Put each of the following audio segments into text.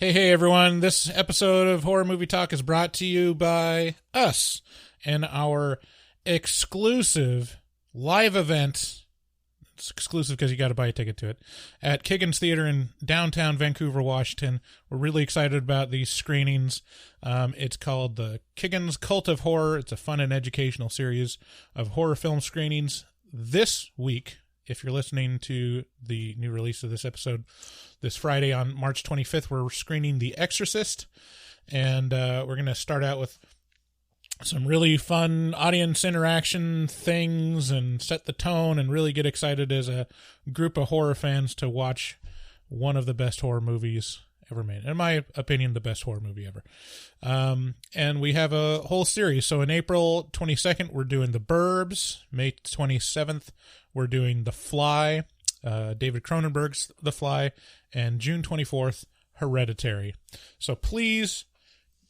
Hey, everyone. This episode of Horror Movie Talk is brought to you by us and our exclusive live event. It's exclusive because you got to buy a ticket to it at Kiggins Theater in downtown Vancouver, Washington. We're really excited about these screenings. It's called the Kiggins Cult of Horror. It's a fun and educational series of horror film screenings. This week, if you're listening to the new release of this episode, this Friday on March 25th, we're screening The Exorcist, and we're going to start out with some really fun audience interaction things and set the tone and really get excited as a group of horror fans to watch one of the best horror movies ever made. In my opinion, the best horror movie ever. And we have a whole series. So in April 22nd, we're doing The Burbs. May 27th, we're doing The Fly, David Cronenberg's The Fly, and June 24th, Hereditary. So please,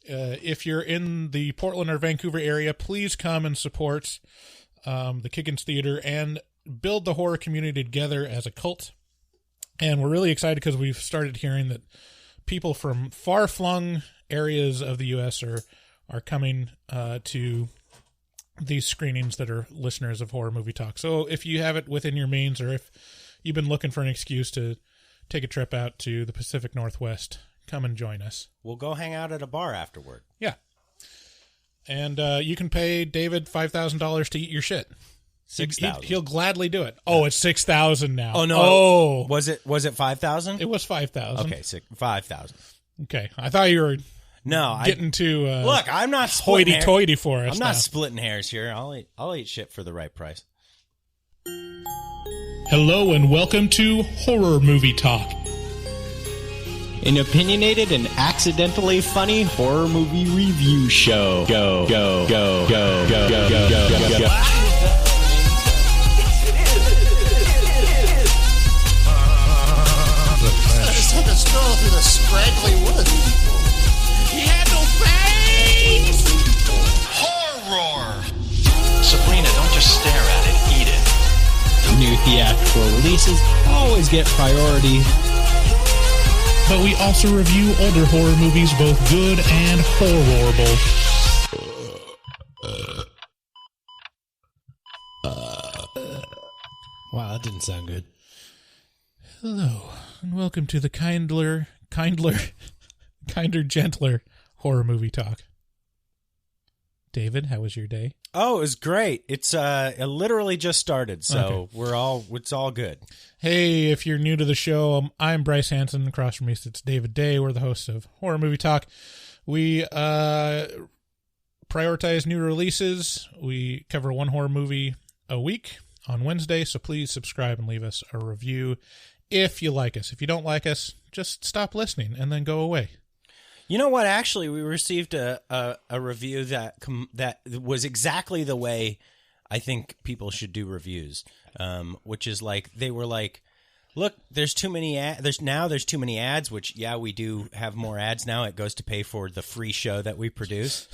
if you're in the Portland or Vancouver area, please come and support the Kiggins Theater and build the horror community together as a cult. And we're really excited because we've started hearing that people from far-flung areas of the U.S. are coming to these screenings that are listeners of Horror Movie Talk. So if you have it within your means, or if you've been looking for an excuse to take a trip out to the Pacific Northwest, come and join us. We'll go hang out at a bar afterward. Yeah. And you can pay David $5,000 to eat your shit. $6,000. He'll gladly do it. Oh, it's $6,000 now. Oh, no. Oh. Was it $5,000? It was $5,000. Okay, $5,000. Okay. I thought you were getting too look, I'm not hoity-toity for us. I'm not splitting hairs here. I'll eat shit for the right price. Hello and welcome to Horror Movie Talk, an opinionated and accidentally funny horror movie review show. Go, go, go, go, go, go, go, go, go. I just had to stroll through the scraggly woods. He had no face! Horror! Sabrina, don't just stare at it, eat it. New theatrical releases always get priority. but we also review older horror movies, both good and horrible. Wow, that didn't sound good. Hello, and welcome to the kinder, gentler horror movie talk. David, how was your day? Oh, it was great. It literally just started, so okay. It's all good. Hey, if you're new to the show, I'm Bryce Hanson. Across from me sits David Day. We're the hosts of Horror Movie Talk. We prioritize new releases. We cover one horror movie a week on Wednesday, so please subscribe and leave us a review if you like us. If you don't like us, just stop listening and then go away. You know what? Actually, we received a review that was exactly the way I think people should do reviews, which is like they were like, "Look, there's too many there's too many ads." Which, yeah, we do have more ads now. It goes to pay for the free show that we produce.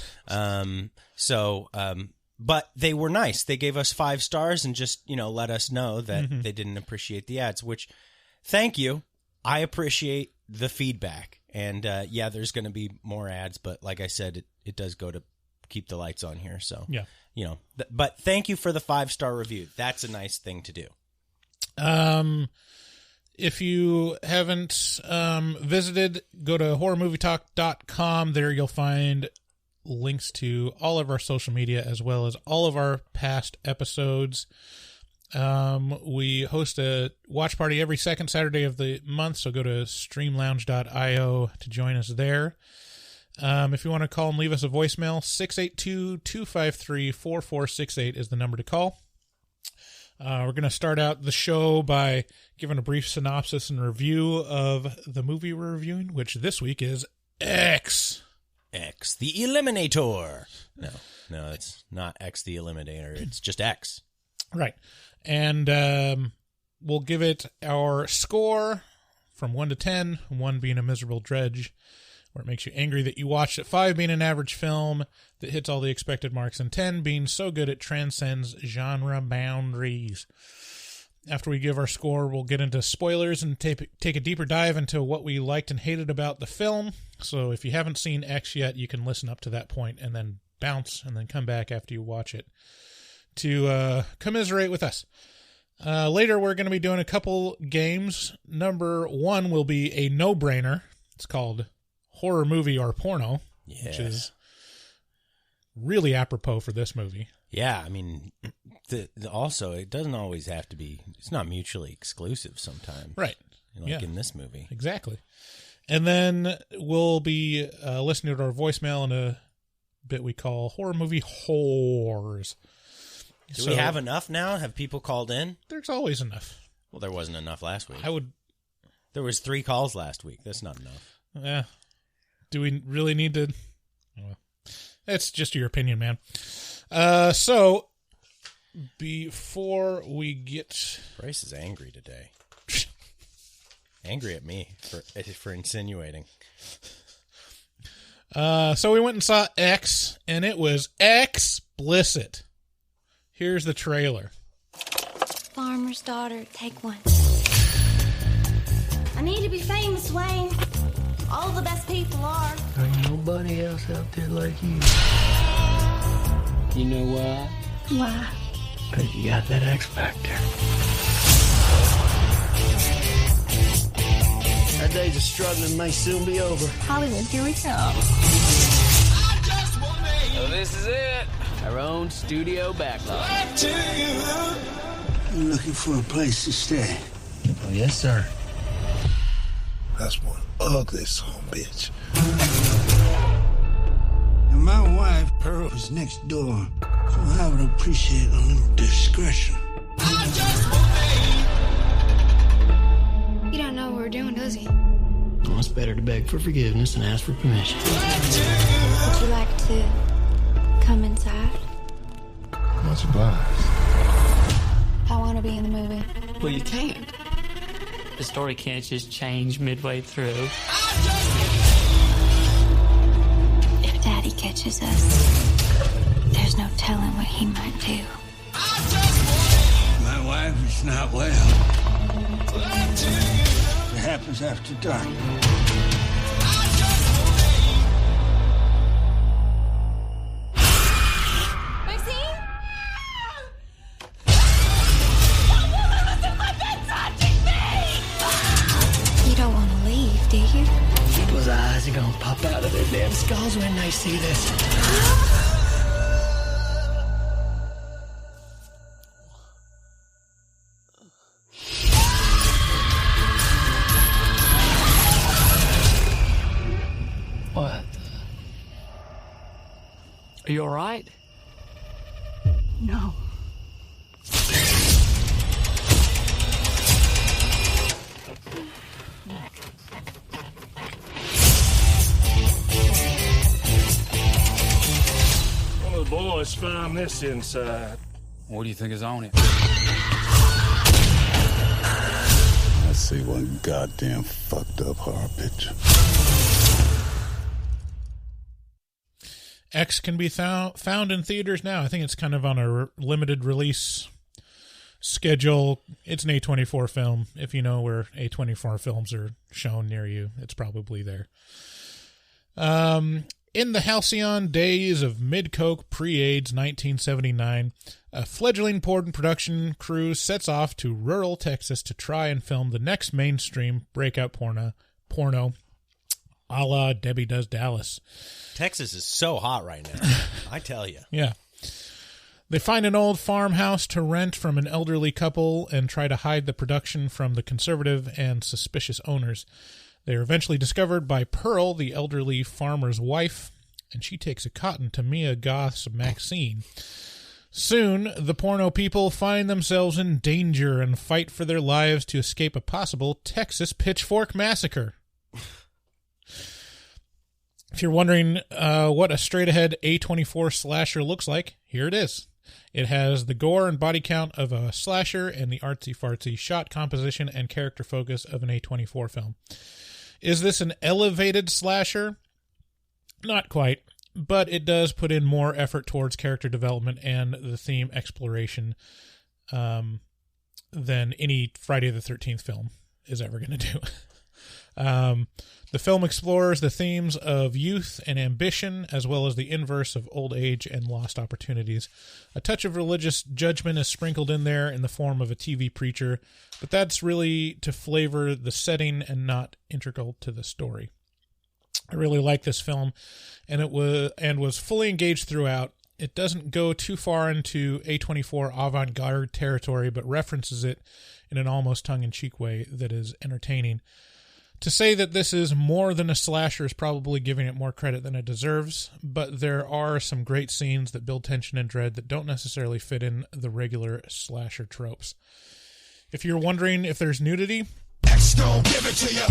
But they were nice. They gave us 5 stars and just let us know that they didn't appreciate the ads. Which, thank you. I appreciate the feedback. And, yeah, there's going to be more ads, but like I said, it does go to keep the lights on here. So, yeah, but thank you for the 5-star review. That's a nice thing to do. If you haven't visited, go to horrormovietalk.com. There you'll find links to all of our social media as well as all of our past episodes. We host a watch party every second Saturday of the month, so go to streamlounge.io to join us there. If you want to call and leave us a voicemail, 682-253-4468 is the number to call. We're going to start out the show by giving a brief synopsis and review of the movie we're reviewing, which this week is X, the Eliminator. No, it's not X the Eliminator. It's just X. Right. And we'll give it our score from 1 to 10, 1 being a miserable dredge, where it makes you angry that you watched it, 5 being an average film that hits all the expected marks, and 10 being so good it transcends genre boundaries. After we give our score, we'll get into spoilers and take a deeper dive into what we liked and hated about the film. So if you haven't seen X yet, you can listen up to that point and then bounce and then come back after you watch it to commiserate with us. Later, we're going to be doing a couple games. Number one will be a no-brainer. It's called Horror Movie or Porno, which is really apropos for this movie. Yeah, I mean, also, it doesn't always have to be, it's not mutually exclusive sometimes. Right. Like in this movie. Exactly. And then we'll be listening to our voicemail in a bit we call Horror Movie Whoooores. Do we have enough now? Have people called in? There's always enough. Well, there wasn't enough last week. There was 3 calls last week. That's not enough. Yeah. Do we really need to? Well, it's just your opinion, man. So, before we get... Bryce is angry today. Angry at me for insinuating. So we went and saw X, and it was explicit. Here's the trailer. Farmer's daughter, take one. I need to be famous, Wayne. All the best people are. Ain't nobody else out there like you. You know why? Why? Because you got that X Factor. Our days of struggling may soon be over. Hollywood, here we go. So this is it. Our own studio backlog. You looking for a place to stay? Oh, yes, sir. That's one ugly son of a bitch. And my wife, Pearl, is next door. So I would appreciate a little discretion. You don't know what we're doing, does he? Well, it's better to beg for forgiveness than ask for permission. Would you like to come inside? Much obliged. I want to be in the movie. Well, you can't. The story can't just change midway through. If Daddy catches us, there's no telling what he might do. My wife is not well. It happens after dark. Maxine? You don't want to leave, do you? People's eyes are gonna pop out of their damn skulls when they see this. What? Are you all right? No. One of the boys found this inside. What do you think is on it? I see one goddamn fucked up horror picture. X can be found in theaters now. I think it's kind of on a limited release schedule. It's an A24 film. If you know where A24 films are shown near you, it's probably there. In the halcyon days of mid-coke, pre-AIDS 1979, a fledgling porn production crew sets off to rural Texas to try and film the next mainstream breakout porno, a la Debbie Does Dallas. Texas is so hot right now. I tell you. Yeah. They find an old farmhouse to rent from an elderly couple and try to hide the production from the conservative and suspicious owners. They are eventually discovered by Pearl, the elderly farmer's wife, and she takes a cotton to Mia Goth's Maxine. Soon, the porno people find themselves in danger and fight for their lives to escape a possible Texas pitchfork massacre. If you're wondering what a straight-ahead A24 slasher looks like, here it is. It has the gore and body count of a slasher and the artsy-fartsy shot composition and character focus of an A24 film. Is this an elevated slasher? Not quite, but it does put in more effort towards character development and the theme exploration than any Friday the 13th film is ever going to do. The film explores the themes of youth and ambition, as well as the inverse of old age and lost opportunities. A touch of religious judgment is sprinkled in there in the form of a TV preacher, but that's really to flavor the setting and not integral to the story. I really like this film, and was fully engaged throughout. It doesn't go too far into A24 avant-garde territory, but references it in an almost tongue-in-cheek way that is entertaining. To say that this is more than a slasher is probably giving it more credit than it deserves, but there are some great scenes that build tension and dread that don't necessarily fit in the regular slasher tropes. If you're wondering if there's nudity, X gonna give it to you.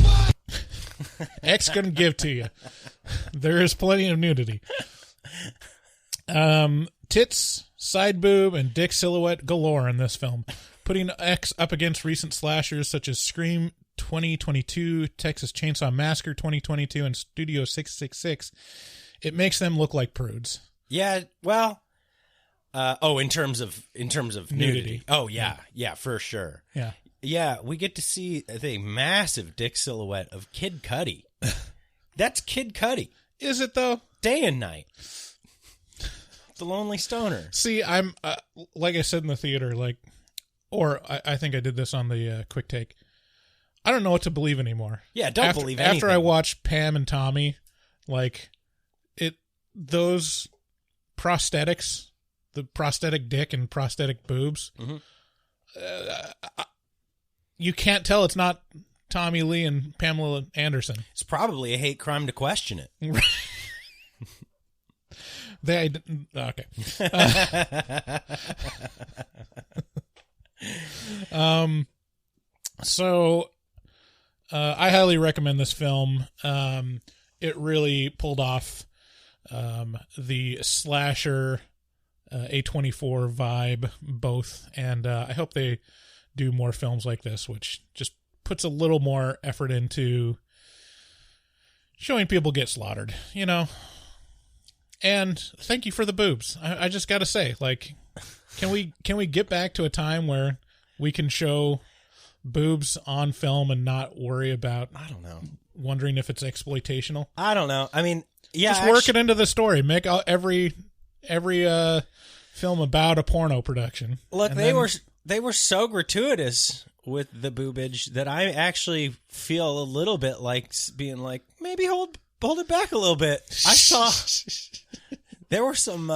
X gonna give to you. There is plenty of nudity. Tits, side boob, and dick silhouette galore in this film, putting X up against recent slashers such as Scream 2022, Texas Chainsaw Massacre 2022, and Studio 666. It makes them look like prudes. Yeah, well, in terms of nudity. Oh yeah, for sure. Yeah, we get to see the massive dick silhouette of Kid Cudi. That's Kid Cudi. Is it though? Day and night. The Lonely Stoner. See, I'm like I said in the theater, I think I did this on the quick take. I don't know what to believe anymore. Yeah, don't believe anything. After I watched Pam and Tommy, those prosthetics, the prosthetic dick and prosthetic boobs, you can't tell it's not Tommy Lee and Pamela Anderson. It's probably a hate crime to question it. Okay. I highly recommend this film. It really pulled off the slasher A24 vibe both, and I hope they do more films like this, which just puts a little more effort into showing people get slaughtered, you know. And thank you for the boobs. I just got to say, can we get back to a time where we can show boobs on film and not worry about, I don't know, wondering if it's exploitational? I don't know. I mean, yeah, just work it into the story. Make every film about a porno production. Look, they were so gratuitous with the boobage that I actually feel a little bit like being like, maybe hold it back a little bit. I saw there were some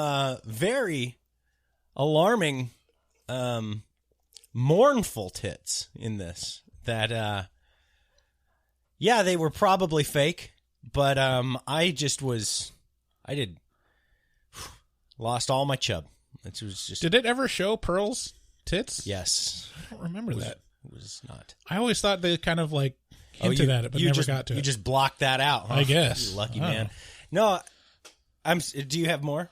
very alarming, mournful tits in this that, they were probably fake, but lost all my chub. It was just. Did it ever show Pearl's tits? Yes. I don't remember that. It was not. I always thought they kind of hinted at it, but never got to it. You just blocked that out, huh? I guess. You lucky man. No, do you have more?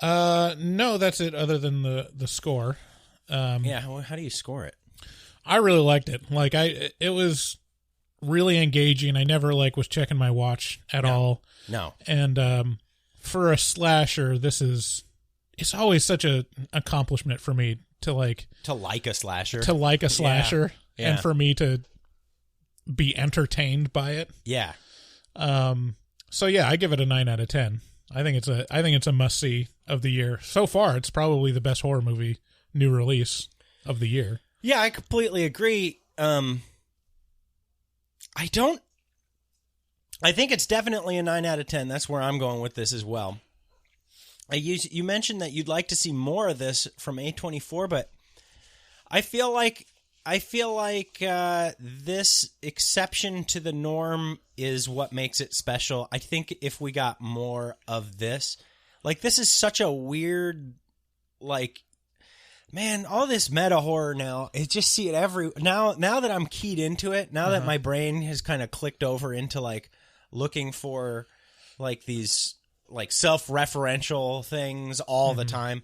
No, that's it, other than the score. How do you score it? I really liked it. It was really engaging. I never was checking my watch at all. No. And for a slasher, it's always such an accomplishment for me to like a slasher. Yeah. And for me to be entertained by it. Yeah. So yeah, I give it a 9 out of 10. I think it's a must see of the year. So far, it's probably the best horror movie new release of the year. Yeah, I completely agree. I think it's definitely a 9 out of 10. That's where I'm going with this as well. You mentioned that you'd like to see more of this from A24, but I feel like this exception to the norm is what makes it special. I think if we got more of this, this is such a weird, man, all this meta horror now, I just see it now that I'm keyed into it, now that my brain has kind of clicked over into looking for these self-referential things all the time.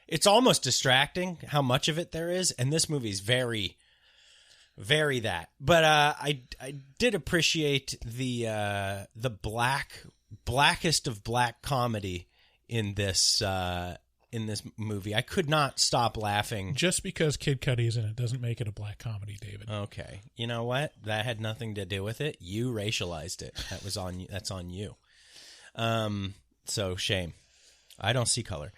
It's almost distracting how much of it there is, and this movie's very, very that. But I did appreciate the blackest of black comedy in this in this movie. I could not stop laughing. Just because Kid Cudi's in it doesn't make it a black comedy, David. Okay. You know what? That had nothing to do with it. You racialized it. That was on you. That's on you. So shame. I don't see color.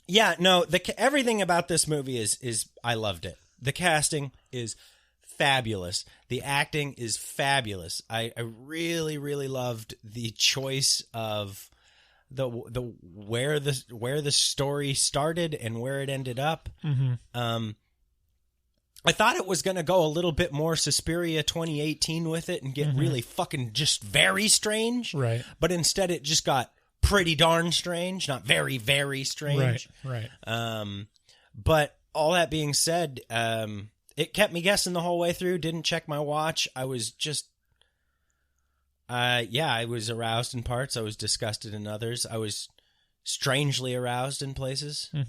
Yeah, no, everything about this movie is I loved it. The casting is fabulous. The acting is fabulous. I really, really loved the choice of the where the story started and where it ended up. Mm-hmm. I thought it was going to go a little bit more Suspiria 2018 with it and get really fucking just very strange. Right. But instead it just got pretty darn strange, not very, very strange. Right. But all that being said, it kept me guessing the whole way through. Didn't check my watch. I was just, I was aroused in parts. I was disgusted in others. I was strangely aroused in places. You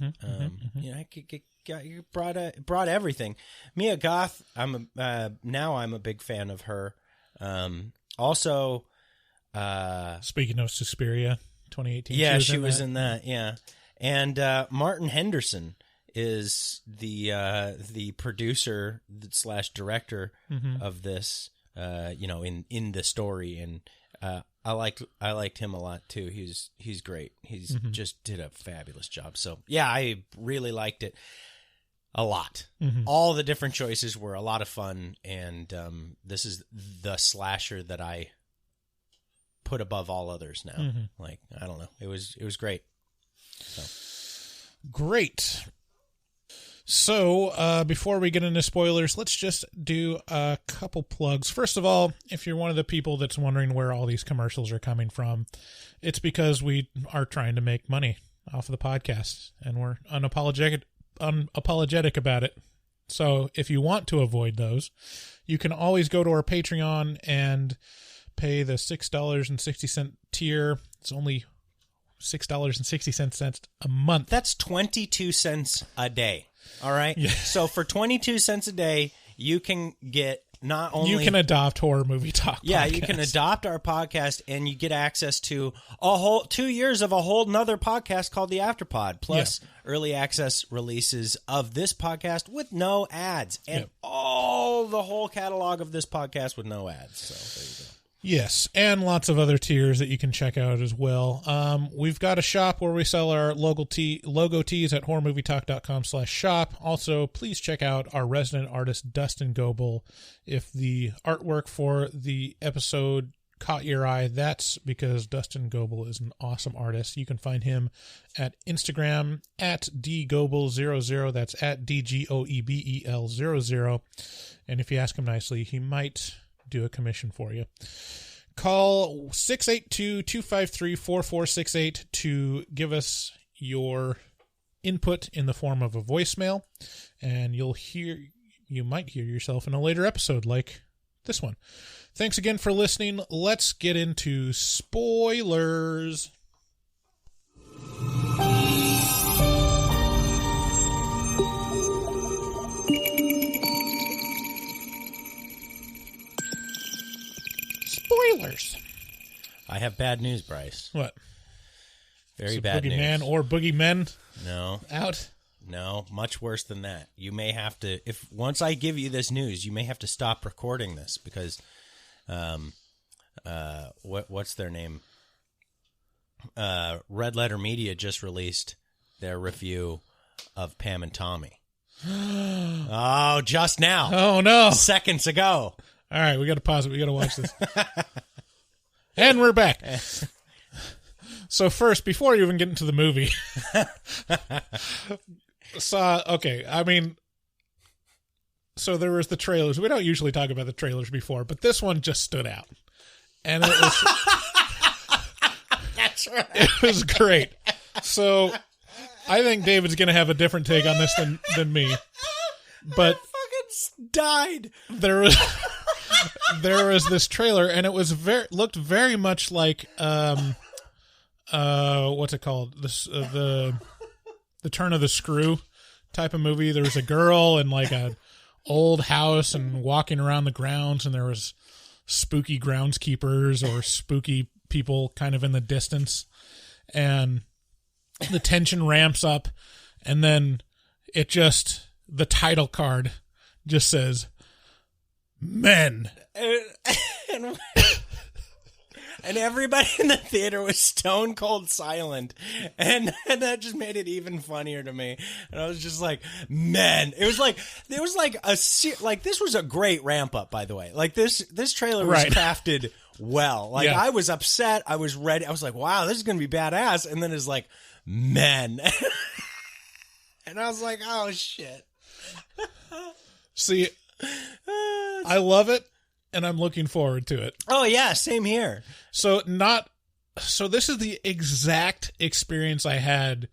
know, you brought everything. Mia Goth. Now I'm a big fan of her. Also, speaking of Suspiria 2018, yeah, she was in that. Yeah, and Martin Henderson is the producer / director of this. You know, in the story, and I liked him a lot too. He's great. He's just did a fabulous job. So yeah, I really liked it a lot. All the different choices were a lot of fun, and this is the slasher that I put above all others now. Like, I don't know. It was great. So. Great. So, before we get into spoilers, let's just do a couple plugs. First of all, if you're one of the people that's wondering where all these commercials are coming from, it's because we are trying to make money off of the podcast, and we're unapologetic about it. So, if you want to avoid those, you can always go to our Patreon and pay the $6.60 tier. It's only $6.60 a month. That's 22 cents a day. All right. Yeah. So for 22 cents a day, you can get not only you can adopt Horror Movie Talk. Yeah, podcast. You can adopt our podcast, and you get access to a whole 2 years of a whole nother podcast called the Afterpod, plus early access releases of this podcast with no ads, and all the whole catalog of this podcast with no ads. So there you go. Yes, and lots of other tiers that you can check out as well. We've got a shop where we sell our logo tees at horrormovietalk.com/shop. Also, please check out our resident artist, Dustin Goebel. If the artwork for the episode caught your eye, that's because Dustin Goebel is an awesome artist. You can find him at Instagram at dgoebel00. That's at DGOEBEL00. And if you ask him nicely, he might do a commission for you. Call 682-253-4468 to give us your input in the form of a voicemail, and you might hear yourself in a later episode like this one. Thanks again for listening. Let's get into spoilers. Spoilers. I have bad news, Bryce. What? Very bad news. Boogeyman or boogeymen? No. Out? No, much worse than that. You may have to, once I give you this news, you may have to stop recording this because, what's their name? Red Letter Media just released their review of Pam and Tommy. Oh, just now. Oh, no. Seconds ago. All right, we got to pause it. We got to watch this. And we're back. So first, before you even get into the movie, so there was the trailers. We don't usually talk about the trailers before, but this one just stood out. And it was That's right. It was great. So I think David's going to have a different take on this than me. But I fucking died. There was this trailer, and it was looked very much like what's it called? The Turn of the Screw type of movie. There was a girl in like a old house and walking around the grounds, and there was spooky groundskeepers or spooky people kind of in the distance. And the tension ramps up, and then the title card just says, men. And everybody in the theater was stone cold silent, and that just made it even funnier to me. And I was just like, "Men!" It was like this was a great ramp up, by the way. Like this trailer was crafted well. Like I was upset, I was ready. I was like, "Wow, this is gonna be badass." And then it's like, "Men," and I was like, "Oh shit." See, I love it. And I'm looking forward to it. Oh yeah, same here. So this is the exact experience I had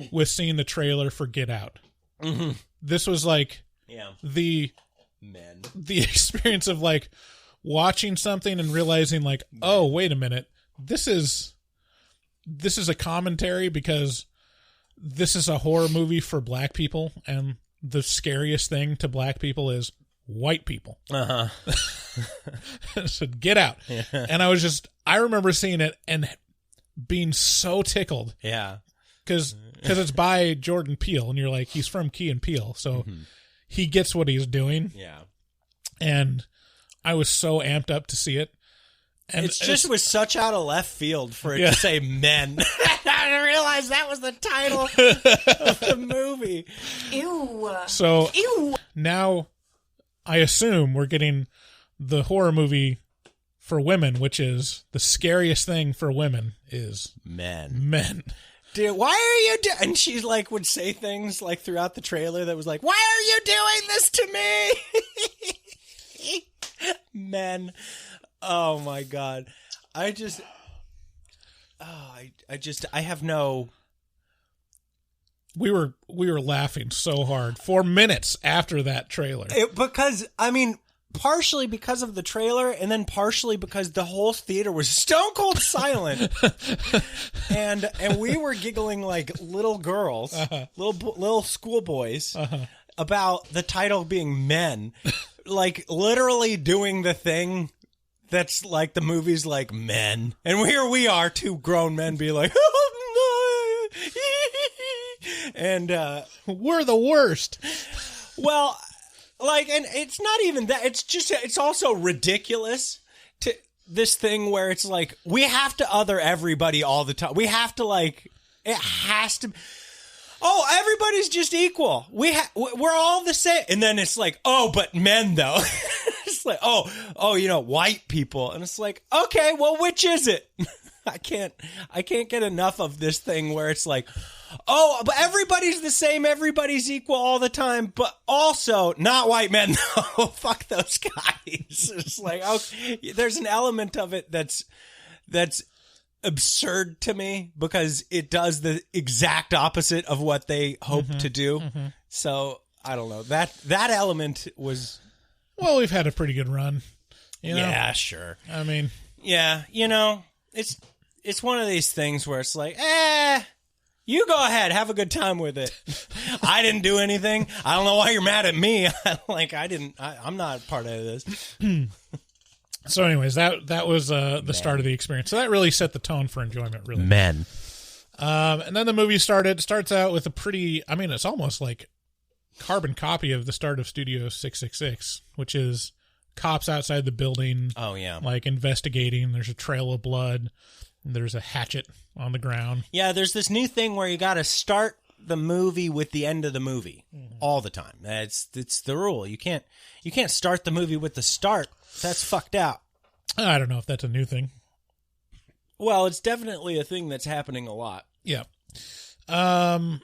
with seeing the trailer for Get Out. Mm-hmm. This was like the experience of like watching something and realizing like, oh, wait a minute, this is a commentary because this is a horror movie for black people, and the scariest thing to black people is white people. So Get Out. Yeah. And I remember seeing it and being so tickled. Yeah. Because it's by Jordan Peele, and you're like, he's from Key and Peele, so he gets what he's doing. Yeah. And I was so amped up to see it. And it was such out of left field for it to say men. I didn't realize that was the title of the movie. Ew. So now I assume we're getting the horror movie for women, which is the scariest thing for women is men. Dude, why are you and she like would say things like throughout the trailer that was like, why are you doing this to me? Men. Oh my God. I have no. We were laughing so hard for minutes after that trailer. Partially because of the trailer, and then partially because the whole theater was stone cold silent, and we were giggling like little girls, little schoolboys, about the title being men, like literally doing the thing that's like the movie's like men, and here we are, two grown men, be like, oh, no. And we're the worst. Well. Like, and it's not even that. It's also ridiculous to this thing where it's like, we have to other everybody all the time. We have to it has to. Oh, everybody's just equal. We're all the same. And then it's like, oh, but men though. It's like, oh, white people. And it's like, okay, well, which is it? I can't get enough of this thing where it's like, oh, but everybody's the same, everybody's equal all the time, but also not white men. No, fuck those guys. It's like, okay, there's an element of it that's absurd to me because it does the exact opposite of what they hope to do. Mm-hmm. So I don't know, that element was. Well, we've had a pretty good run. Yeah, sure. I mean, yeah, it's one of these things where it's like, you go ahead, have a good time with it. I didn't do anything. I don't know why you're mad at me. I'm not part of this. So anyways, that was the start of the experience. So that really set the tone for enjoyment, really. Men. And then the movie starts out with a pretty, it's almost like carbon copy of the start of Studio 666, which is cops outside the building. Oh, yeah. Like investigating. There's a trail of blood. There's a hatchet on the ground. Yeah, there's this new thing where you got to start the movie with the end of the movie all the time. It's the rule. You can't start the movie with the start. That's fucked out. I don't know if that's a new thing. Well, it's definitely a thing that's happening a lot. Yeah. And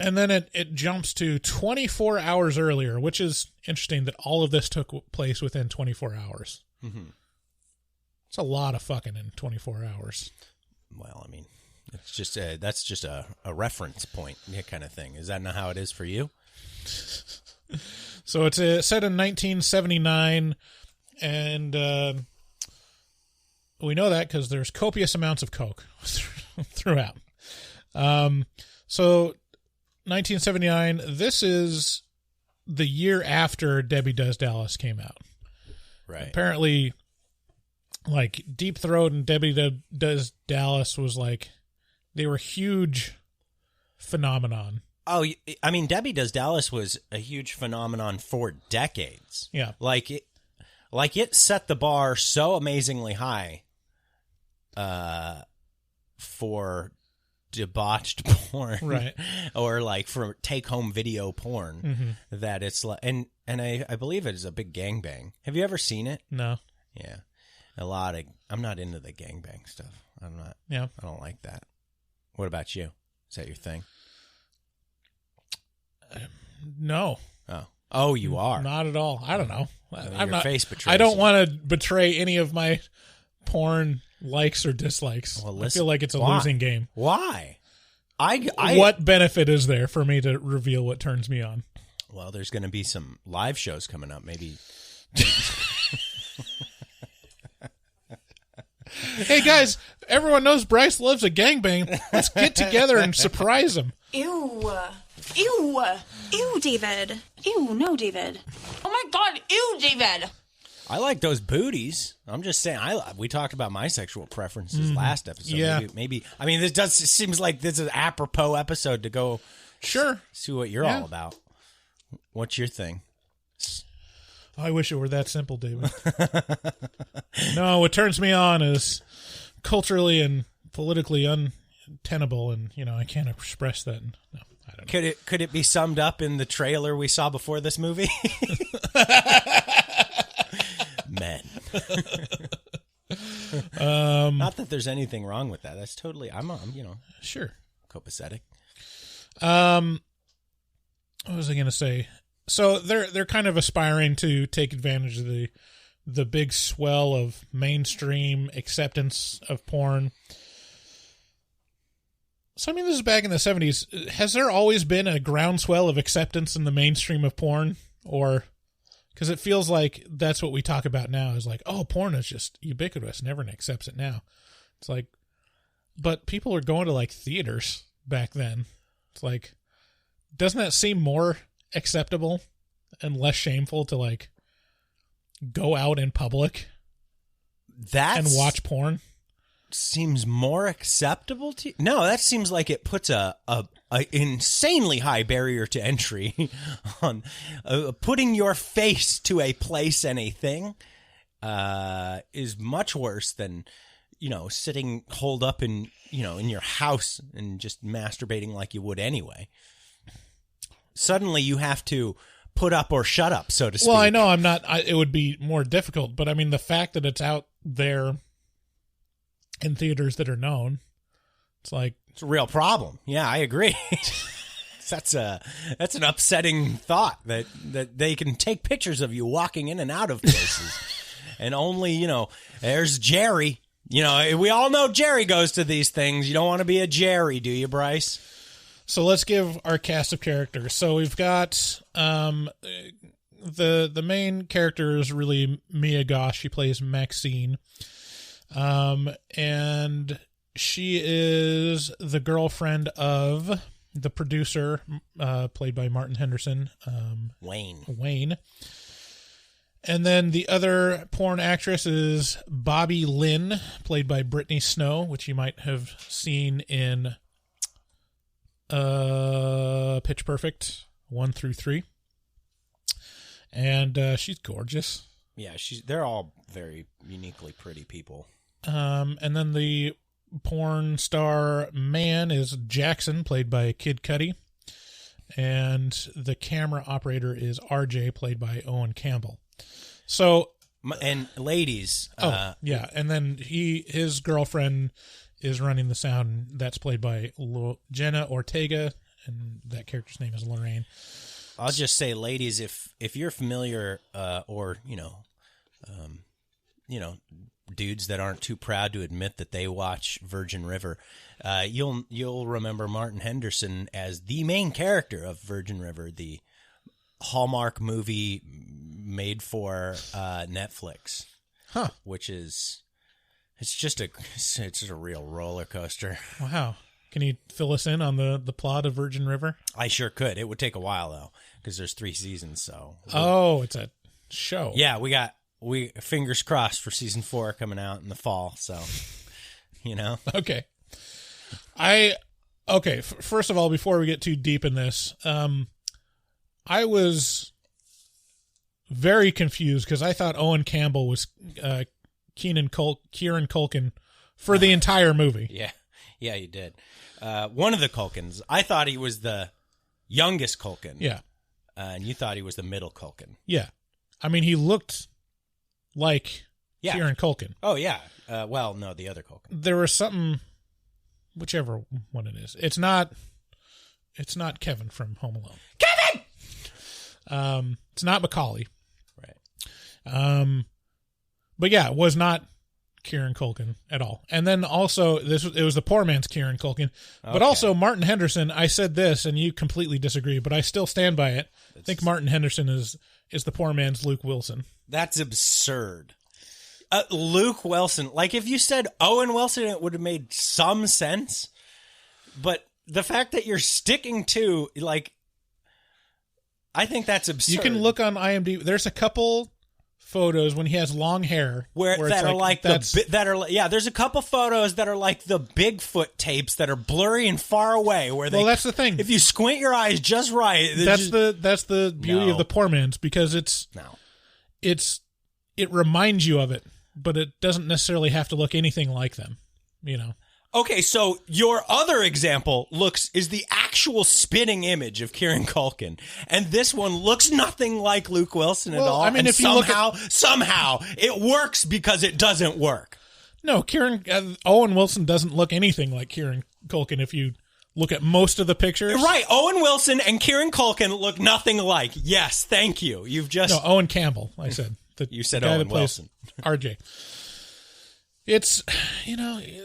then it jumps to 24 hours earlier, which is interesting that all of this took place within 24 hours. Mm-hmm. It's a lot of fucking in 24 hours. Well, it's just that's just a reference point kind of thing. Is that not how it is for you? So it's set in 1979, and we know that because there's copious amounts of coke throughout. So 1979, this is the year after Debbie Does Dallas came out. Right. Apparently, like Deep Throat and Debbie Does Dallas was like, they were huge phenomenon. Oh, I mean, Debbie Does Dallas was a huge phenomenon for decades. Yeah. Like it set the bar so amazingly high for debauched porn, right? Or like for take-home video porn, that it's like, and I believe it is a big gangbang. Have you ever seen it? No. Yeah, I'm not into the gangbang stuff. I'm not. Yeah, I don't like that. What about you? Is that your thing? No. Oh, you are. Not at all. I don't know. I'm not. Face betrays I don't want to betray any of my porn likes or dislikes. Well, I feel like it's a losing game. Why? What benefit is there for me to reveal what turns me on? Well, there's going to be some live shows coming up. Maybe. Hey guys, everyone knows Bryce loves a gangbang. Let's get together and surprise him. Ew. Ew. Ew, David. Ew, no, David. Oh my God. Ew, David. I like those booties. I'm just saying. We talked about my sexual preferences last episode. Yeah. Maybe. I mean, it seems like this is an apropos episode to go. Sure. See what you're all about. What's your thing? I wish it were that simple, David. No, what turns me on is culturally and politically untenable, and I can't express that. No, I don't know. Could it be summed up in the trailer we saw before this movie? Men. Not that there's anything wrong with that. That's totally. I'm sure copacetic. What was I going to say? So they're kind of aspiring to take advantage of the big swell of mainstream acceptance of porn. So I mean, this is back in the 70s. Has there always been a groundswell of acceptance in the mainstream of porn, or because it feels like that's what we talk about now is like, oh, porn is just ubiquitous and everyone accepts it now. It's like, but people are going to like theaters back then. It's like, doesn't that seem more acceptable and less shameful to like go out in public and watch porn? Seems more acceptable to you? No, that seems like it puts a insanely high barrier to entry on putting your face to a place and a thing is much worse than sitting holed up in your house and just masturbating like you would anyway. Suddenly you have to put up or shut up, so to speak. Well, I know it would be more difficult, but I mean, the fact that it's out there in theaters that are known, it's like... It's a real problem. Yeah, I agree. That's an upsetting thought that they can take pictures of you walking in and out of places. And only, there's Jerry. We all know Jerry goes to these things. You don't want to be a Jerry, do you, Bryce? So let's give our cast of characters. So we've got the main character is really Mia Goth. She plays Maxine, and she is the girlfriend of the producer, played by Martin Henderson, Wayne. And then the other porn actress is Bobby Lynn, played by Brittany Snow, which you might have seen in Pitch Perfect 1 through 3, and she's gorgeous. Yeah, they're all very uniquely pretty people. And then the porn star man is Jackson, played by Kid Cudi, and the camera operator is RJ, played by Owen Campbell. So, and ladies, yeah, and then his girlfriend is running the sound. That's played by Jenna Ortega, and that character's name is Lorraine. I'll just say, ladies, if you're familiar, or dudes that aren't too proud to admit that they watch Virgin River, you'll remember Martin Henderson as the main character of Virgin River, the Hallmark movie made for Netflix, which is. It's just a real roller coaster. Wow. Can you fill us in on the plot of Virgin River? I sure could. It would take a while, though, because there's 3 seasons. So. Oh, it's a show. Yeah, we fingers crossed for season 4 coming out in the fall. So, Okay. I Okay, first of all, before we get too deep in this, I was very confused because I thought Owen Campbell was Kieran Culkin for the entire movie. Yeah, you did. One of the Culkins. I thought he was the youngest Culkin. Yeah. And you thought he was the middle Culkin. Yeah. I mean, he looked like Kieran Culkin. Oh, yeah. Well, no, the other Culkin. There was something, whichever one it is. It's not Kevin from Home Alone. Kevin! It's not Macaulay. Right. But yeah, it was not Kieran Culkin at all. And then also, it was the poor man's Kieran Culkin. But also, Martin Henderson, I said this, and you completely disagree, but I still stand by it. I think Martin Henderson is the poor man's Luke Wilson. That's absurd. Luke Wilson. Like, if you said Owen Wilson, it would have made some sense. But the fact that you're sticking to, like, I think that's absurd. You can look on IMDb. There's a couple photos when he has long hair there's a couple photos that are like the Bigfoot tapes that are blurry and far away that's the thing. If you squint your eyes just right, that's the beauty of the poor man's, because it reminds you of it, but it doesn't necessarily have to look anything like them, you know. Okay, so your other example is the actual spitting image of Kieran Culkin, and this one looks nothing like Luke Wilson at all. I mean, and if you somehow it works because it doesn't work. No, Owen Wilson doesn't look anything like Kieran Culkin if you look at most of the pictures. Right, Owen Wilson and Kieran Culkin look nothing alike. Yes, thank you. Owen Campbell. I said you said Owen Wilson. RJ. It's,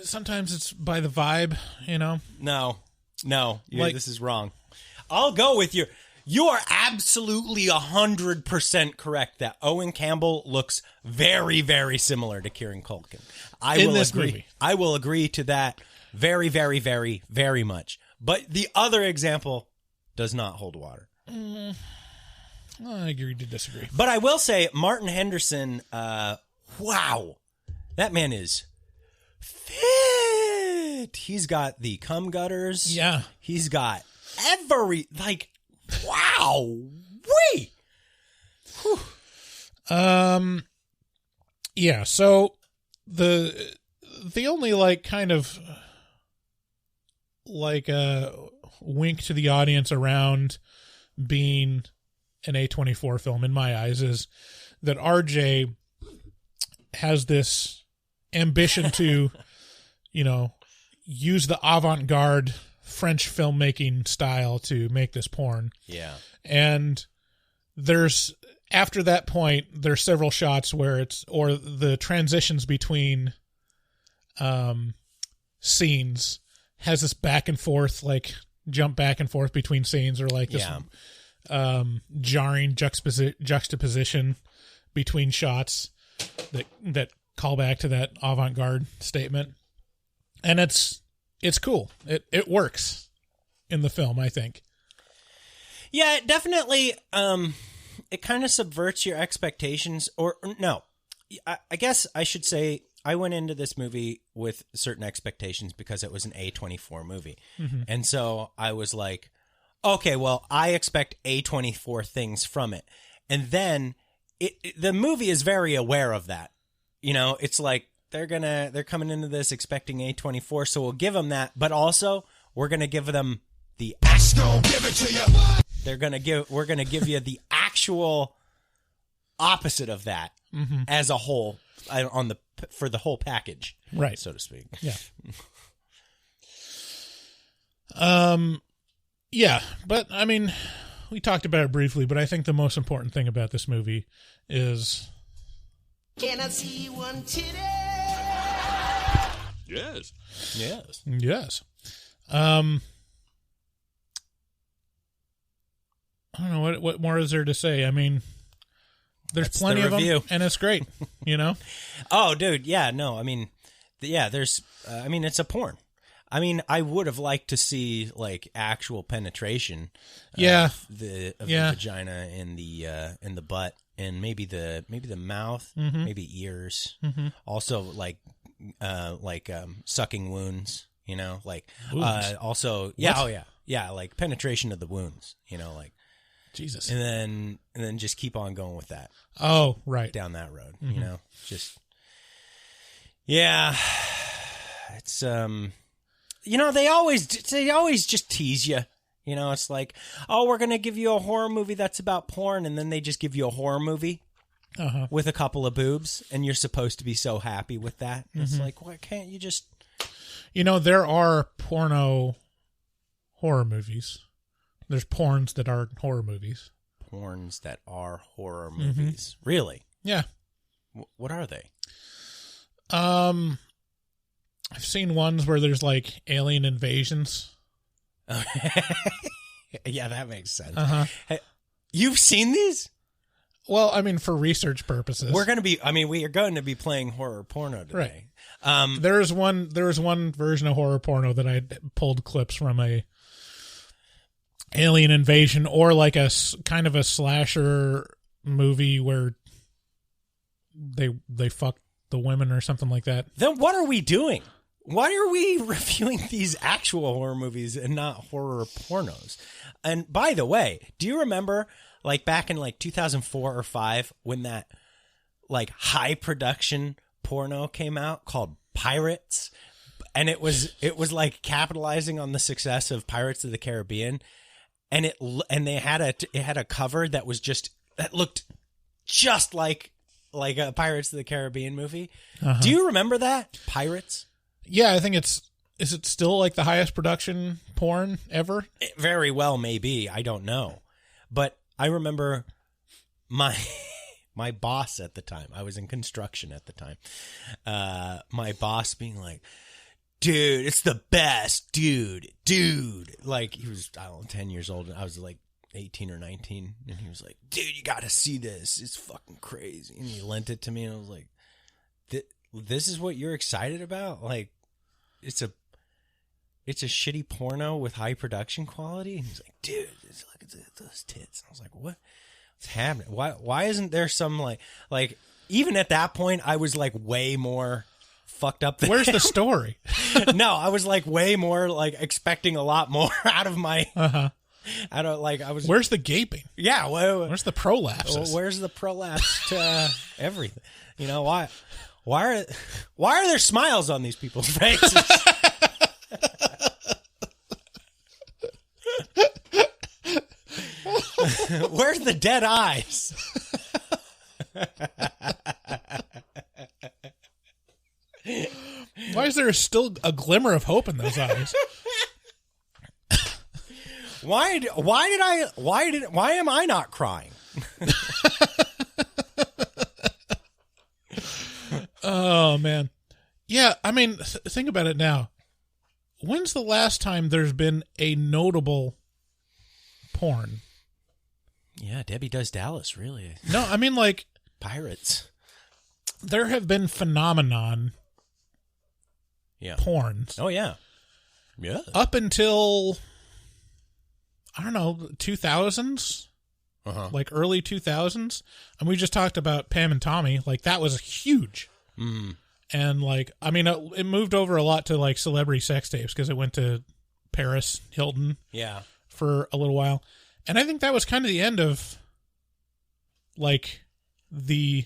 sometimes it's by the vibe, No, this is wrong. I'll go with you. You are absolutely 100% correct that Owen Campbell looks very, very similar to Kieran Culkin. I will agree. Movie. I will agree to that very, very, very, very much. But the other example does not hold water. I agree to disagree. But I will say Martin Henderson, wow. That man is fit. He's got the cum gutters. Yeah. He's got wow. Wait. Yeah, so the only kind of wink to the audience around being an A24 film in my eyes is that RJ has this ambition to, use the avant-garde French filmmaking style to make this porn. Yeah. And after that point, there's several shots where the transitions between scenes has this back and forth, jump back and forth between scenes, or this jarring juxtaposition between shots that call back to that avant-garde statement, and it's cool. It works in the film, I think. Yeah, it definitely. It kind of subverts your expectations, or no. I guess I should say I went into this movie with certain expectations because it was an A24 movie, and so I was like, okay, well, I expect A24 things from it, and then. The movie is very aware of that. It's like they're coming into this expecting A24, so we'll give them that, but also we're going to give them the give it to you. We're going to give you the actual opposite of that as a whole for the whole package, right, so to speak. Yeah. Yeah, but I mean, we talked about it briefly, but I think the most important thing about this movie is... Can I see one titty? Yes. I don't know, what more is there to say? I mean, there's plenty of them, and it's great, Oh, dude, yeah, no, I mean, there's, it's a porn. I mean, I would have liked to see actual penetration. Of the vagina and the butt, and maybe the mouth, maybe ears. Also, sucking wounds. You know, like Wounds. yeah, like penetration of the wounds. You know, like Jesus, and then just keep on going with that. Oh, right, down that road. Mm-hmm. You know, just it's you know, they always just tease you. You know, it's like, oh, we're gonna give you a horror movie that's about porn, and then they just give you a horror movie with a couple of boobs, and you're supposed to be so happy with that. Mm-hmm. It's like, why can't you just? You know, there are porno horror movies. There's porns that are horror movies. Porns that are horror movies. Mm-hmm. Really? Yeah. What are they? I've seen ones where there's like alien invasions. Yeah, that makes sense. Hey, you've seen these? Well, I mean, for research purposes. We are going to be playing horror porno today. Right. There was one version of horror porno that I pulled clips from a alien invasion, or like a kind of a slasher movie where they fuck the women or something like that. Then what are we doing? Why are we reviewing these actual horror movies and not horror pornos? And by the way, do you remember like back in like 2004 or 5 when that like high production porno came out called Pirates? And it was like capitalizing on the success of Pirates of the Caribbean. And it had a cover that looked just like a Pirates of the Caribbean movie. Do you remember that? Pirates? Yeah, I think is it still like the highest production porn ever? It very well may be. I don't know. But I remember my boss at the time, I was in construction at the time, my boss being like, dude, it's the best, dude. Like, he was, I don't know, 10 years old, and I was like 18 or 19, and he was like, dude, you gotta see this. It's fucking crazy. And he lent it to me, and I was like, this is what you're excited about? Like, it's a shitty porno with high production quality? And he's like, dude, look at those tits. And I was like, what's happening? Why isn't there some like even at that point I was like way more fucked up than Where's the story? No, I was like way more like expecting a lot more out of my I don't like I was Where's the gaping? Yeah, where's the prolapses? Where's the prolapse to everything? You know, why are there smiles on these people's faces? Where's the dead eyes? Why is there still a glimmer of hope in those eyes? Why am I not crying? Oh man. Yeah, I mean, think about it now. When's the last time there's been a notable porn? Yeah, Debbie Does Dallas, really. No, I mean like Pirates. There have been phenomenon porns. Oh yeah. Yeah. Up until I don't know, 2000s? Like early 2000s. And we just talked about Pam and Tommy, like that was huge. And like, I mean, it moved over a lot to like celebrity sex tapes because it went to Paris Hilton for a little while. And I think that was kind of the end of like the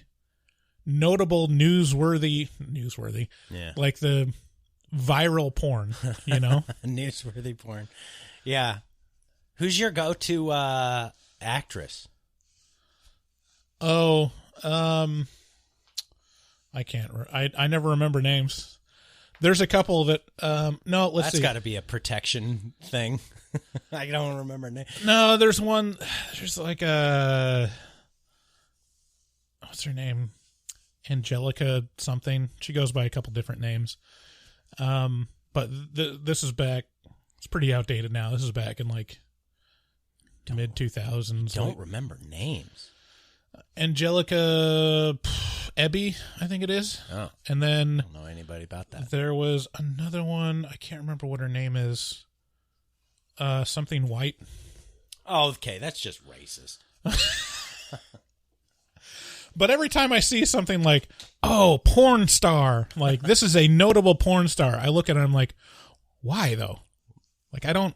notable newsworthy, like the viral porn, you know? Newsworthy porn. Yeah. Who's your go-to actress? Oh, I can't. I never remember names. There's a couple that. No, let's see. That's got to be a protection thing. I don't remember names. No, there's one. There's like a. What's her name? Angelica something. She goes by a couple different names. But this is back. It's pretty outdated now. This is back in like mid 2000s. Don't remember names. Angelica Ebby, I think it is. Oh. And then I don't know anybody about that. There was another one. I can't remember what her name is. Something White. Oh, okay. That's just racist. But every time I see something like, oh, porn star, like this is a notable porn star, I look at it and I'm like, why though? Like, I don't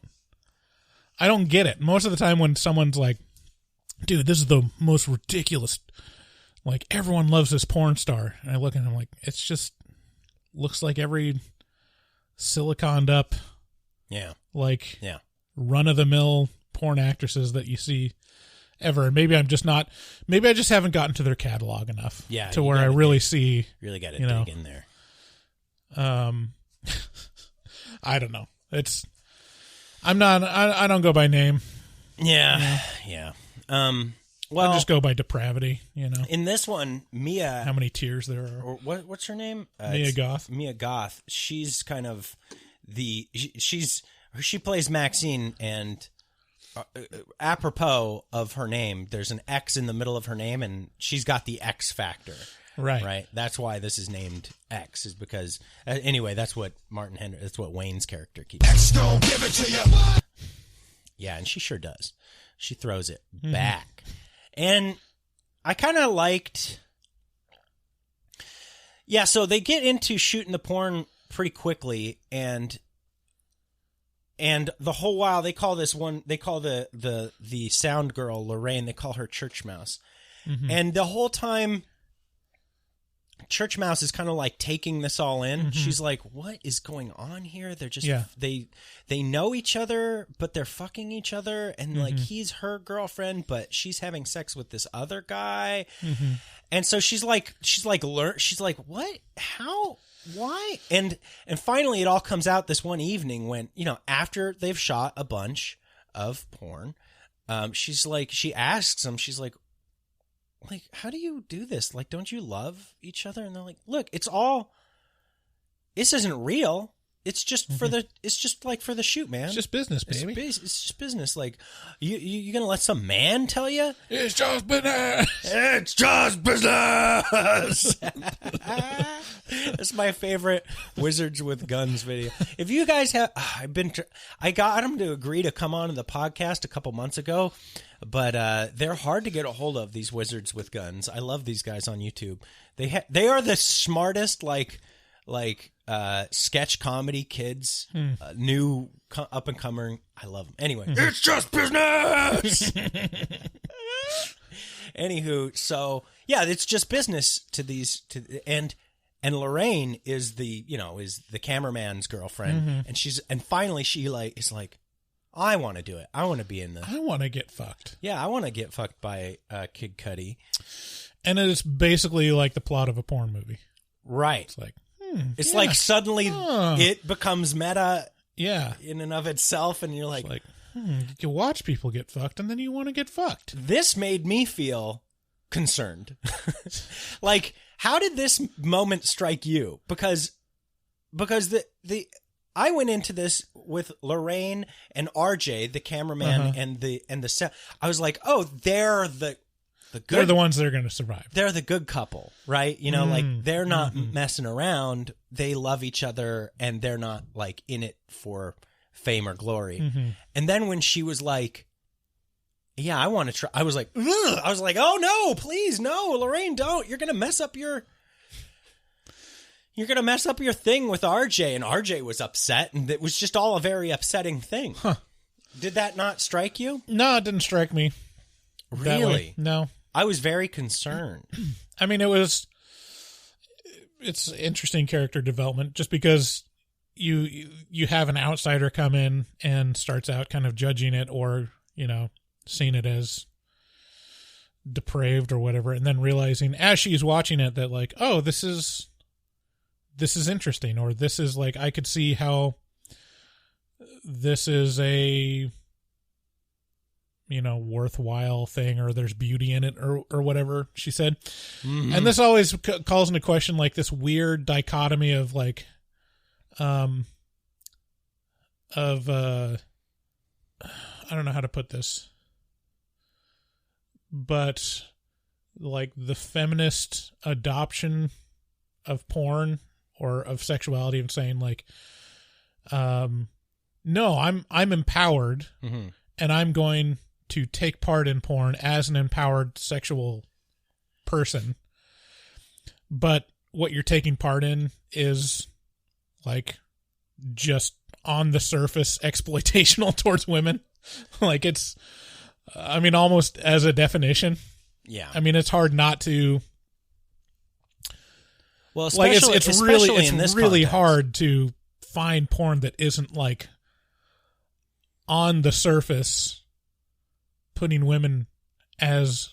get it. Most of the time when someone's like, dude, this is the most ridiculous, like, everyone loves this porn star. And I look at him like, it's just looks like every siliconed up, like, run of the mill porn actresses that you see ever. And maybe I just haven't gotten to their catalog enough to where I really see. Really got to dig in there. I don't know. I don't go by name. Yeah. Well, I just go by depravity, In this one, Mia... How many tears there are. Or what's her name? Mia Goth. Mia Goth. She's kind of she plays Maxine, and apropos of her name, there's an X in the middle of her name, and she's got the X factor. Right. That's why this is named X, is because anyway, that's what that's what Wayne's character keeps. X don't give it to you. Yeah, and she sure does. She throws it back. And I kind of liked. Yeah, so they get into shooting the porn pretty quickly, and the whole while they call the sound girl Lorraine, they call her Church Mouse. And the whole time Church Mouse is kind of like taking this all in. She's like, what is going on here? They're just they know each other, but they're fucking each other, and like he's her girlfriend, but she's having sex with this other guy. And so she's like what? How? Why? And finally it all comes out this one evening when, after they've shot a bunch of porn, she asks him, she's like, how do you do this? Like, don't you love each other? And they're like, look, this isn't real. It's just for the shoot, man. It's just business, baby. It's just business. Like, you gonna let some man tell you? It's just business. It's just business. That's my favorite Wizards with Guns video. If you guys have, I got them to agree to come on to the podcast a couple months ago, but they're hard to get a hold of, these Wizards with Guns. I love these guys on YouTube. They are the smartest, sketch comedy kids, new up and comer. I love them. Anyway, it's just business. Anywho, so yeah, it's just business to these and Lorraine is the cameraman's girlfriend, and finally she is like, I want to do it. I want to be in the. I want to get fucked. Yeah, I want to get fucked by Kid Cudi. And it's basically like the plot of a porn movie, right? It's like. It's like suddenly it becomes meta, in and of itself, and you're like, you can watch people get fucked, and then you want to get fucked. This made me feel concerned. Like, how did this moment strike you? Because I went into this with Lorraine and RJ, the cameraman, and the set. I was like, oh, they're the ones that are going to survive. They're the good couple, right? They're not messing around. They love each other, and they're not like in it for fame or glory. And then when she was like, yeah, I want to try. I was like, ugh. I was like, oh no, please no, Lorraine, don't. You're going to mess up your thing with RJ. And RJ was upset, and it was just all a very upsetting thing. Did that not strike you? No, it didn't strike me. Really? No. I was very concerned. I mean, it's interesting character development, just because you have an outsider come in and starts out kind of judging it, or, seeing it as depraved or whatever, and then realizing as she's watching it that, like, oh, this is interesting, or this is like, I could see how this is a worthwhile thing, or there's beauty in it, or whatever she said. And this always calls into question, like, this weird dichotomy of, like, I don't know how to put this, but like the feminist adoption of porn or of sexuality, and saying like, no, I'm empowered, and I'm going to take part in porn as an empowered sexual person. But what you're taking part in is like just on the surface exploitational towards women. Like it's, I mean, almost as a definition. Yeah. I mean, it's hard not to. Well, like especially, it's really in this really context. hard to find porn that isn't like on the surface putting women as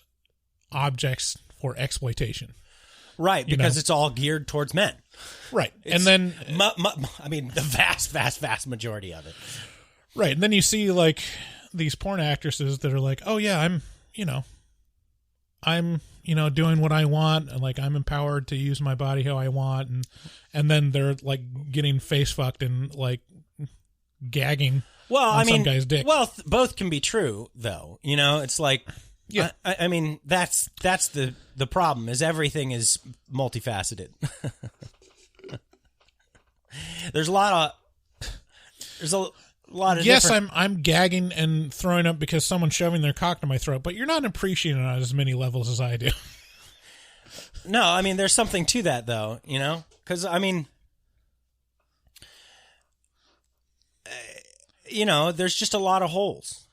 objects for exploitation. Right, because it's all geared towards men. Right. It's, and then I mean, the vast majority of it. Right. And then you see like these porn actresses that are like, "Oh yeah, I'm doing what I want, and like I'm empowered to use my body how I want," and then they're like getting face fucked and like gagging on some guy's dick. Well, both can be true though. It's like, yeah. I mean, that's the problem is everything is multifaceted. There's a lot of yes, different... I'm gagging and throwing up because someone's shoving their cock to my throat, but you're not appreciating it on as many levels as I do. No, I mean, there's something to that, though, because, I mean, there's just a lot of holes.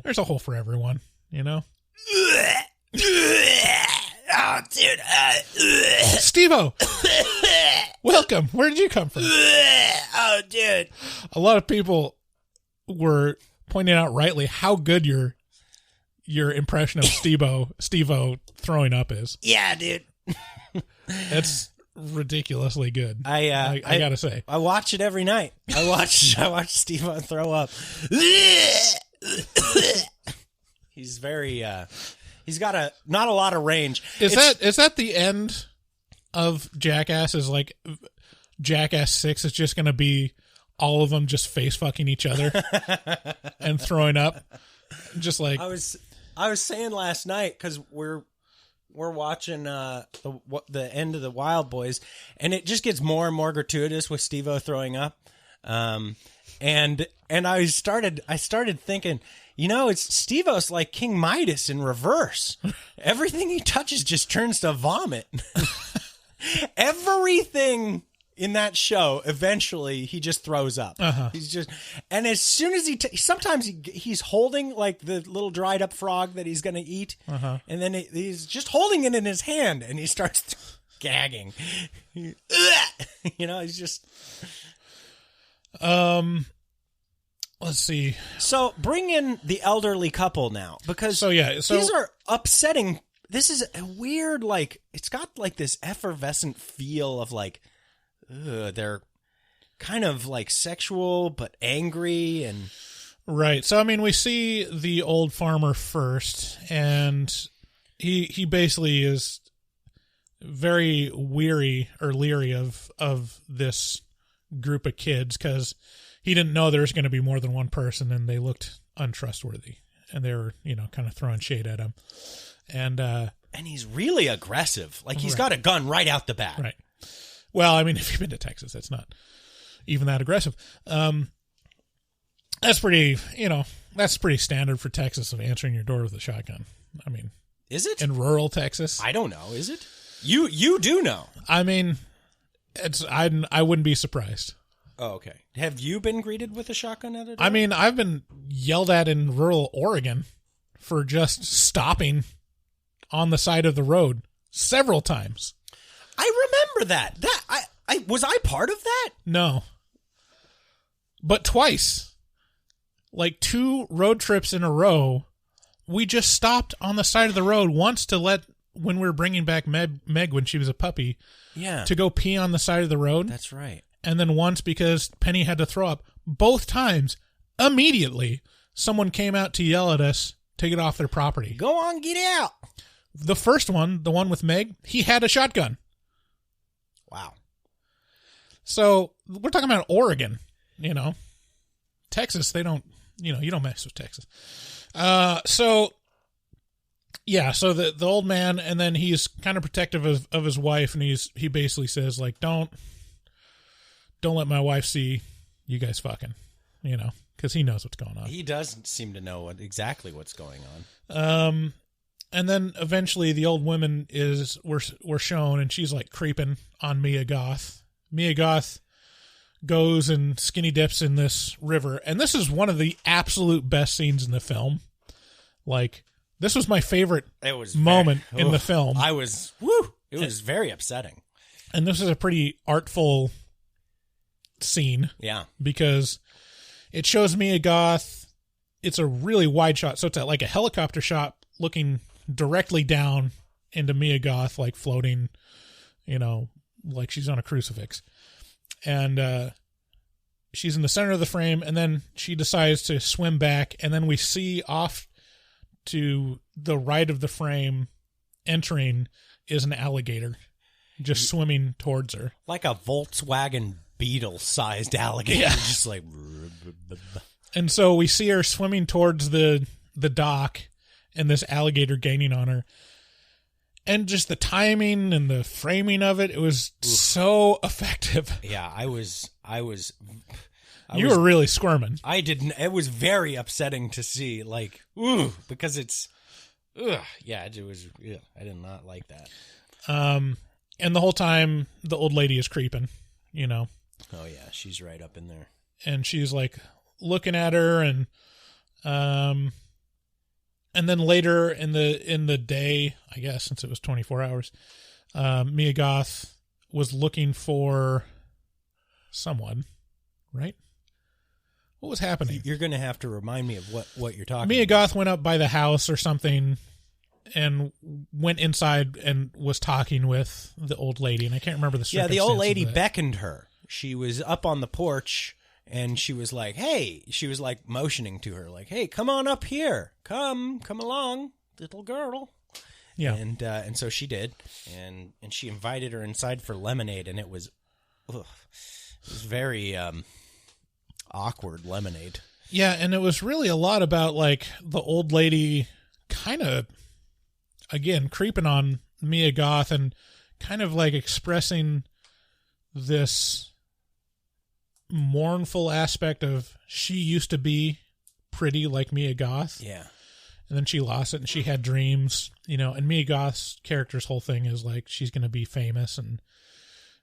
There's a hole for everyone, Oh, dude. Steve-O! Welcome. Where did you come from? Oh, dude. A lot of people were pointing out rightly how good your impression of Steve-O throwing up is. Yeah, dude. That's ridiculously good. I gotta say. I watch it every night. I watch Steve-O throw up. He's very... he's got not a lot of range. Is that the end of Jackass? Is like Jackass 6 is just going to be all of them just face fucking each other and throwing up, just like I was saying last night because we're watching the end of the Wild Boys, and it just gets more and more gratuitous with Steve-O throwing up, and I started thinking. It's Steve-O's like King Midas in reverse. Everything he touches just turns to vomit. Everything in that show, eventually, he just throws up. Uh-huh. He's just, and as soon as sometimes he's holding like the little dried up frog that he's going to eat, uh-huh. and then he's just holding it in his hand, and he starts gagging. He's just. Let's see. So bring in the elderly couple now, because these are upsetting. This is a weird, like, it's got like this effervescent feel of like, they're kind of like sexual but angry and. Right. So, I mean, we see the old farmer first, and he basically is very leery of this group of kids because he didn't know there was going to be more than one person, and they looked untrustworthy, and they were, kind of throwing shade at him. And he's really aggressive. Like, he's got a gun right out the bat. Right. Well, I mean, if you've been to Texas, it's not even that aggressive. That's pretty standard for Texas of answering your door with a shotgun. I mean, is it? In rural Texas? I don't know. Is it? You do know. I mean, I wouldn't be surprised. Oh, okay. Have you been greeted with a shotgun at a door? I mean, I've been yelled at in rural Oregon for just stopping on the side of the road several times. I remember that. Was I part of that? No. But twice. Like 2 road trips in a row, we just stopped on the side of the road once when we were bringing back Meg when she was a puppy, to go pee on the side of the road. That's right. And then once because Penny had to throw up. Both times, immediately, someone came out to yell at us to get off their property. Go on, get out. The first one, the one with Meg, he had a shotgun. Wow. So we're talking about Oregon, Texas, they don't, you don't mess with Texas. So the old man, and then he's kind of protective of his wife, and he basically says, like, don't let my wife see you guys fucking, because he knows what's going on. He does seem to know exactly what's going on. And then eventually the old woman we're shown, and she's like creeping on Mia Goth, Mia Goth goes and skinny dips in this river. And this is one of the absolute best scenes in the film. Like, this was my favorite moment in the film. It was very upsetting. And this is a pretty artful scene. Yeah. Because it shows Mia Goth. It's a really wide shot. So it's like a helicopter shot looking directly down into Mia Goth, like floating, like she's on a crucifix. And she's in the center of the frame, and then she decides to swim back, and then we see off to the right of the frame entering is an alligator just swimming towards her. Like a Volkswagen Beetle-sized alligator. Yeah. Just like... And so we see her swimming towards the dock, and this alligator gaining on her. And just the timing and the framing of it, it was so effective. Yeah, I was you were really squirming. I didn't. It was very upsetting to see, like, because it's, yeah, it was. Yeah, I did not like that. And the whole time, the old lady is creeping. Oh yeah, she's right up in there, and she's like looking at her, and then later in the day, I guess, since it was 24 hours, Mia Goth was looking for someone, right? What was happening? You're going to have to remind me of what you're talking Mia about. Goth went up by the house or something and went inside and was talking with the old lady, and I can't remember the circumstances. Yeah, the old lady beckoned her. She was up on the porch, and she was like, hey, she was like motioning to her, like, hey, come on up here. Come along, little girl. Yeah. And so she did, and she invited her inside for lemonade, and it was very awkward lemonade. Yeah, and it was really a lot about, like, the old lady kind of, again, creeping on Mia Goth and kind of, like, expressing this mournful aspect of she used to be pretty like Mia Goth. Yeah. And then she lost it, and she had dreams, and Mia Goth's character's whole thing is, like, she's going to be famous, and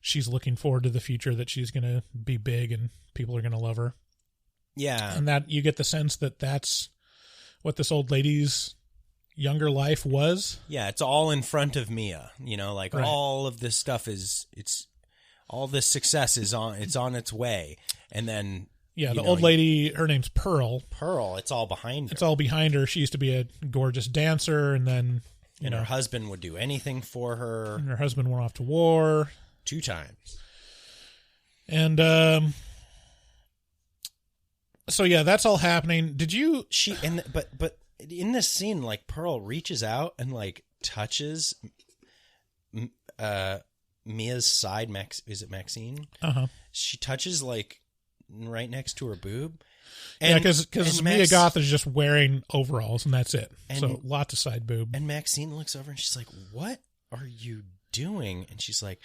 she's looking forward to the future that she's going to be big and people are going to love her. Yeah. And that you get the sense that that's what this old lady's younger life was. Yeah, it's all in front of Mia, like Right. all of this stuff it's all this success is on its way. And then the old lady, her name's Pearl. Pearl, it's all behind her. It's all behind her. She used to be a gorgeous dancer, and then her husband would do anything for her. And her husband went off to war 2 times. And so yeah, that's all happening. Did you but in this scene, like, Pearl reaches out and, like, touches Mia's side. Is it Maxine? Uh-huh. She touches, like, right next to her boob. Yeah, because Mia Goth is just wearing overalls, and that's it. So lots of side boob. And Maxine looks over and she's like, what are you doing? And she's like,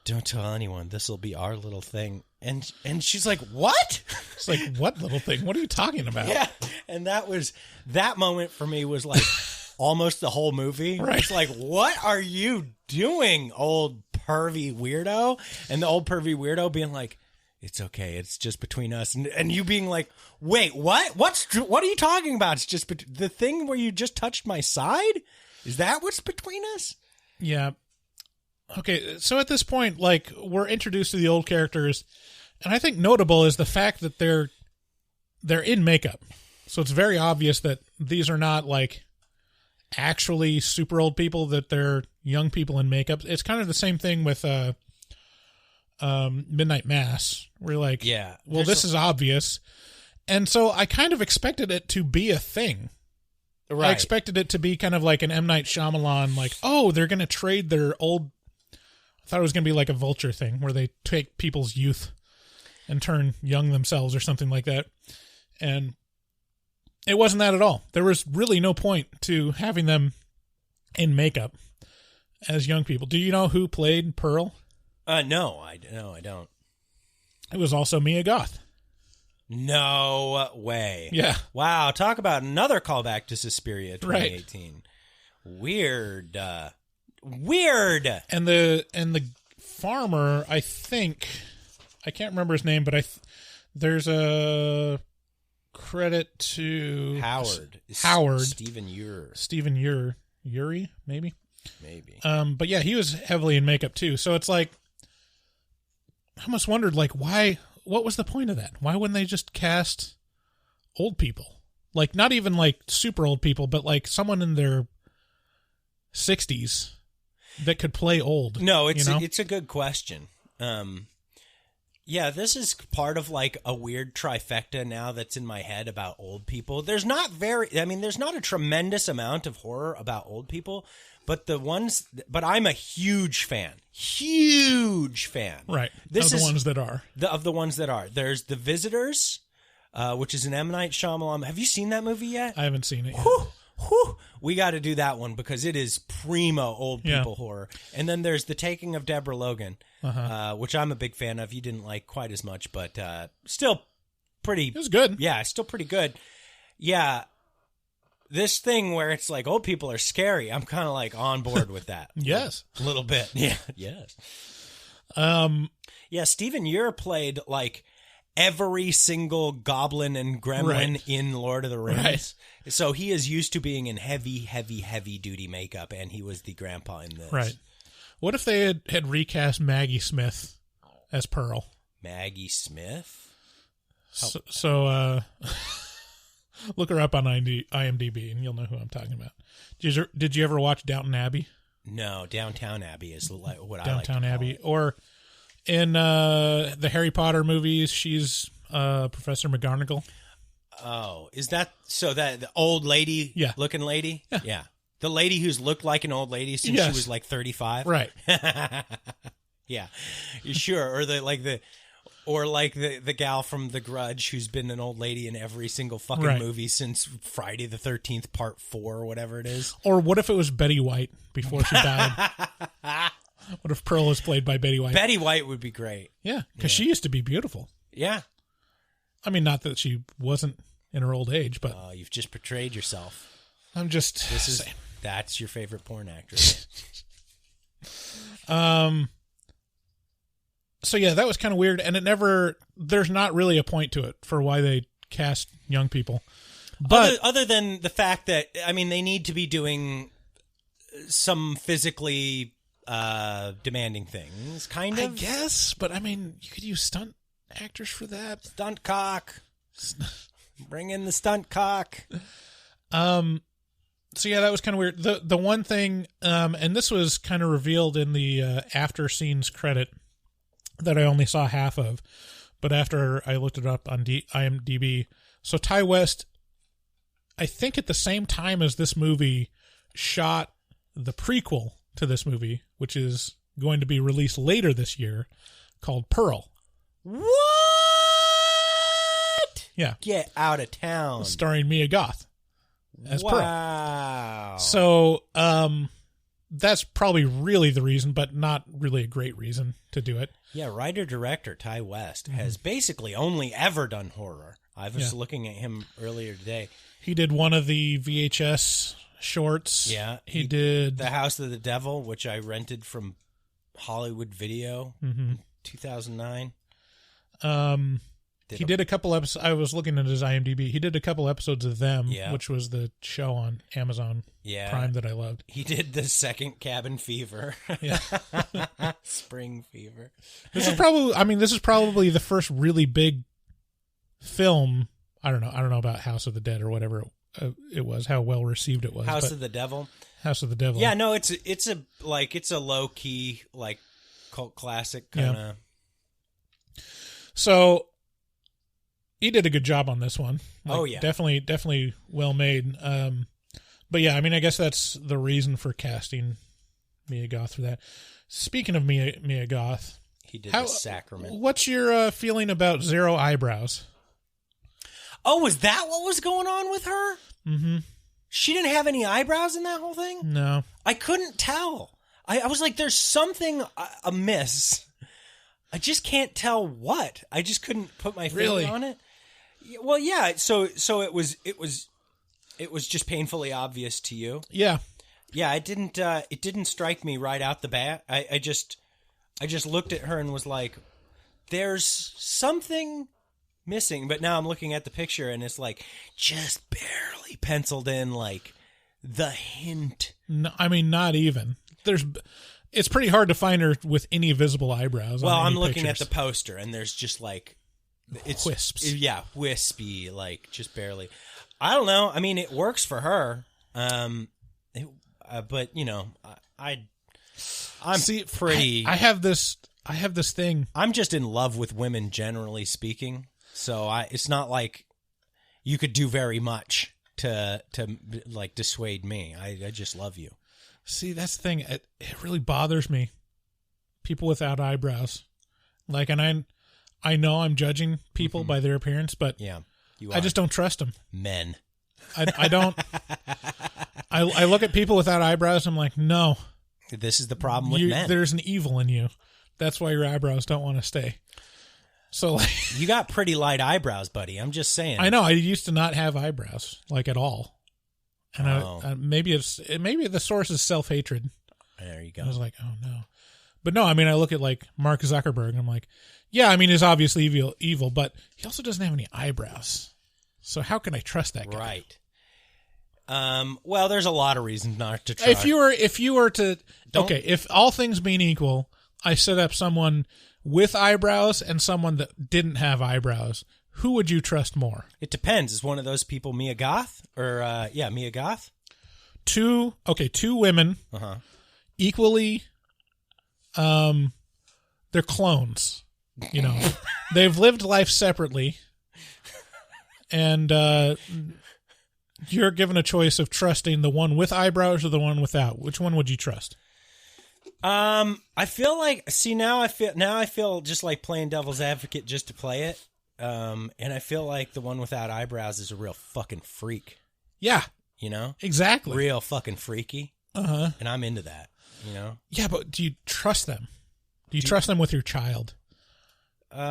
don't tell anyone. This will be our little thing. And she's like, what? It's like, what little thing? What are you talking about? Yeah. And that moment for me was like almost the whole movie. Right. It's like, what are you doing, old pervy weirdo? And the old pervy weirdo being like, it's okay. It's just between us. And you being like, wait, what? What are you talking about? It's just the thing where you just touched my side? Is that what's between us? Yeah. Okay, so at this point, like, we're introduced to the old characters, and I think notable is the fact that they're in makeup. So it's very obvious that these are not, like, actually super old people, that they're young people in makeup. It's kind of the same thing with Midnight Mass. We're like, yeah, well, this is obvious. And so I kind of expected it to be a thing. Right. I expected it to be kind of like an M. Night Shyamalan, like, oh, they're going to trade their old... I thought it was going to be like a Vulture thing where they take people's youth and turn young themselves or something like that. And it wasn't that at all. There was really no point to having them in makeup as young people. Do you know who played Pearl? No, I don't. It was also Mia Goth. No way. Yeah. Wow, talk about another callback to Suspiria 2018. Right. Weird. Weird. And the farmer, I think, I can't remember his name, but there's a credit to Howard. Stephen Uri, maybe. But yeah, he was heavily in makeup too. So it's like, I almost wondered, like, why? What was the point of that? Why wouldn't they just cast old people? Like, not even like super old people, but like someone in their 60s that could play old. No, it's a good question. Yeah, this is part of like a weird trifecta now that's in my head about old people. There's not a tremendous amount of horror about old people, but I'm a huge fan. Right. Of the ones that are. There's The Visitors, which is an M. Night Shyamalan. Have you seen that movie yet? I haven't seen it yet. We got to do that one because it is primo old people horror. And then there's The Taking of Deborah Logan, which I'm a big fan of. You didn't like quite as much, but still pretty... It was good. Yeah, still pretty good. Yeah, this thing where it's like old people are scary, I'm kind of like on board with that. Yes. A little bit. Yeah. Yes. Yeah, Stephen Ure played like every single goblin and gremlin in Lord of the Rings. Right. So he is used to being in heavy duty makeup, and he was the grandpa in this. Right. What if they had recast Maggie Smith as Pearl? Maggie Smith? So look her up on IMDb, and you'll know who I'm talking about. Did you ever watch Downton Abbey? No, Downtown Abbey is what I like Downtown to call Abbey. it. Or in the Harry Potter movies, she's Professor McGonagall. Oh, is that so? That the old lady, looking lady, yeah. The lady who's looked like an old lady since she was like 35, right? Yeah, sure. Or the gal from The Grudge who's been an old lady in every single fucking movie since Friday the 13th Part 4 or whatever it is. Or what if it was Betty White before she died? What if Pearl was played by Betty White? Betty White would be great. Yeah, because she used to be beautiful. Yeah. I mean, not that she wasn't in her old age, but... you've just portrayed yourself. I'm just saying. That's your favorite porn actress. So yeah, that was kind of weird, and there's not really a point to it for why they cast young people. But other than the fact that, I mean, they need to be doing some physically demanding things, kind of. I guess, but I mean, you could use stunt actors for that. Stunt cock. Bring in the stunt cock. So yeah, that was kind of weird. The one thing, and this was kind of revealed in the after scenes credit that I only saw half of, but after I looked it up on IMDb, so Ty West, I think at the same time as this movie, shot the prequel to this movie, which is going to be released later this year, called Pearl. What? Yeah. Get out of town. Starring Mia Goth as Pearl. Wow. So, that's probably really the reason, but not really a great reason to do it. Yeah, writer-director Ty West has basically only ever done horror. I was looking at him earlier today. He did one of the VHS shorts. Yeah. He did... The House of the Devil, which I rented from Hollywood Video in 2009. He did a couple episodes. I was looking at his IMDb. He did a couple episodes of Them, which was the show on Amazon Prime that I loved. He did the second Cabin Fever. Yeah. Spring Fever. This is probably the first really big film. I don't know about House of the Dead or whatever it was, how well received it was. House of the Devil. House of the Devil. Yeah, no, it's a low key like cult classic kind of. So he did a good job on this one. Definitely well made. But yeah, I mean, I guess that's the reason for casting Mia Goth for that. Speaking of Mia Goth, he did The Sacrament. What's your feeling about Zero Eyebrows? Oh, was that what was going on with her? Mm-hmm. She didn't have any eyebrows in that whole thing? No. I couldn't tell. I was like, there's something amiss. I just can't tell what. I just couldn't put my finger on it. Well, yeah. So it was just painfully obvious to you. Yeah. Yeah. It didn't strike me right out the bat. I just looked at her and was like, there's something missing. But now I'm looking at the picture and it's like just barely penciled in, like the hint. No, I mean, not even. It's pretty hard to find her with any visible eyebrows. Well, on any I'm looking pictures. at the poster and there's just like it's wisps. Yeah, wispy, like just barely. I don't know. I mean, it works for her. But you know, I'm pretty. I have this thing. I'm just in love with women, generally speaking. So it's not like you could do very much to like dissuade me. I just love you. See, that's the thing. It really bothers me. People without eyebrows, like, and I know I'm judging people by their appearance, but yeah, I just don't trust them. Men. I don't. I look at people without eyebrows. I'm like, no. This is the problem with men. There's an evil in you. That's why your eyebrows don't want to stay. So, like, you got pretty light eyebrows, buddy. I'm just saying. I know. I used to not have eyebrows, like, at all. And maybe the source is self-hatred. There you go. I was like, oh no. But no, I mean, I look at like Mark Zuckerberg and I'm like, yeah, I mean, he's obviously evil, but he also doesn't have any eyebrows. So how can I trust that guy? Right. Well, there's a lot of reasons not to trust. If you were to, if all things being equal, I set up someone with eyebrows and someone that didn't have eyebrows, who would you trust more? It depends. Is one of those people Mia Goth? Or, Mia Goth? Two women, equally, they're clones, you know. They've lived life separately, and you're given a choice of trusting the one with eyebrows or the one without. Which one would you trust? I feel like, now I feel just like playing devil's advocate just to play it. And I feel like the one without eyebrows is a real fucking freak. Yeah. You know? Exactly. Real fucking freaky. Uh-huh. And I'm into that, you know? Yeah, but do you trust them? Do you trust them with your child? Well,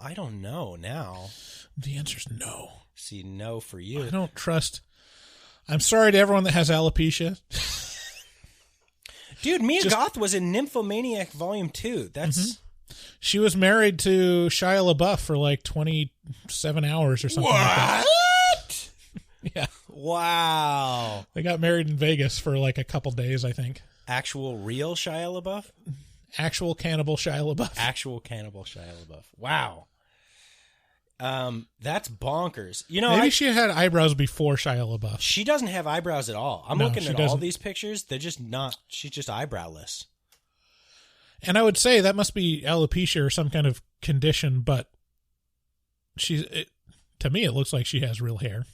I don't know now. The answer's no. See, no for you. I don't trust. I'm sorry to everyone that has alopecia. Dude, Mia Goth was in Nymphomaniac Volume 2. That's... She was married to Shia LaBeouf for like 27 hours or something. What? Like that. Yeah. Wow. They got married in Vegas for like a couple days, I think. Actual real Shia LaBeouf? Actual cannibal Shia LaBeouf. Actual cannibal Shia LaBeouf. Wow. That's bonkers. You know, maybe she had eyebrows before Shia LaBeouf. She doesn't have eyebrows at all. I'm looking at all these pictures. They're just not. She's just eyebrowless. And I would say that must be alopecia or some kind of condition, but to me, it looks like she has real hair.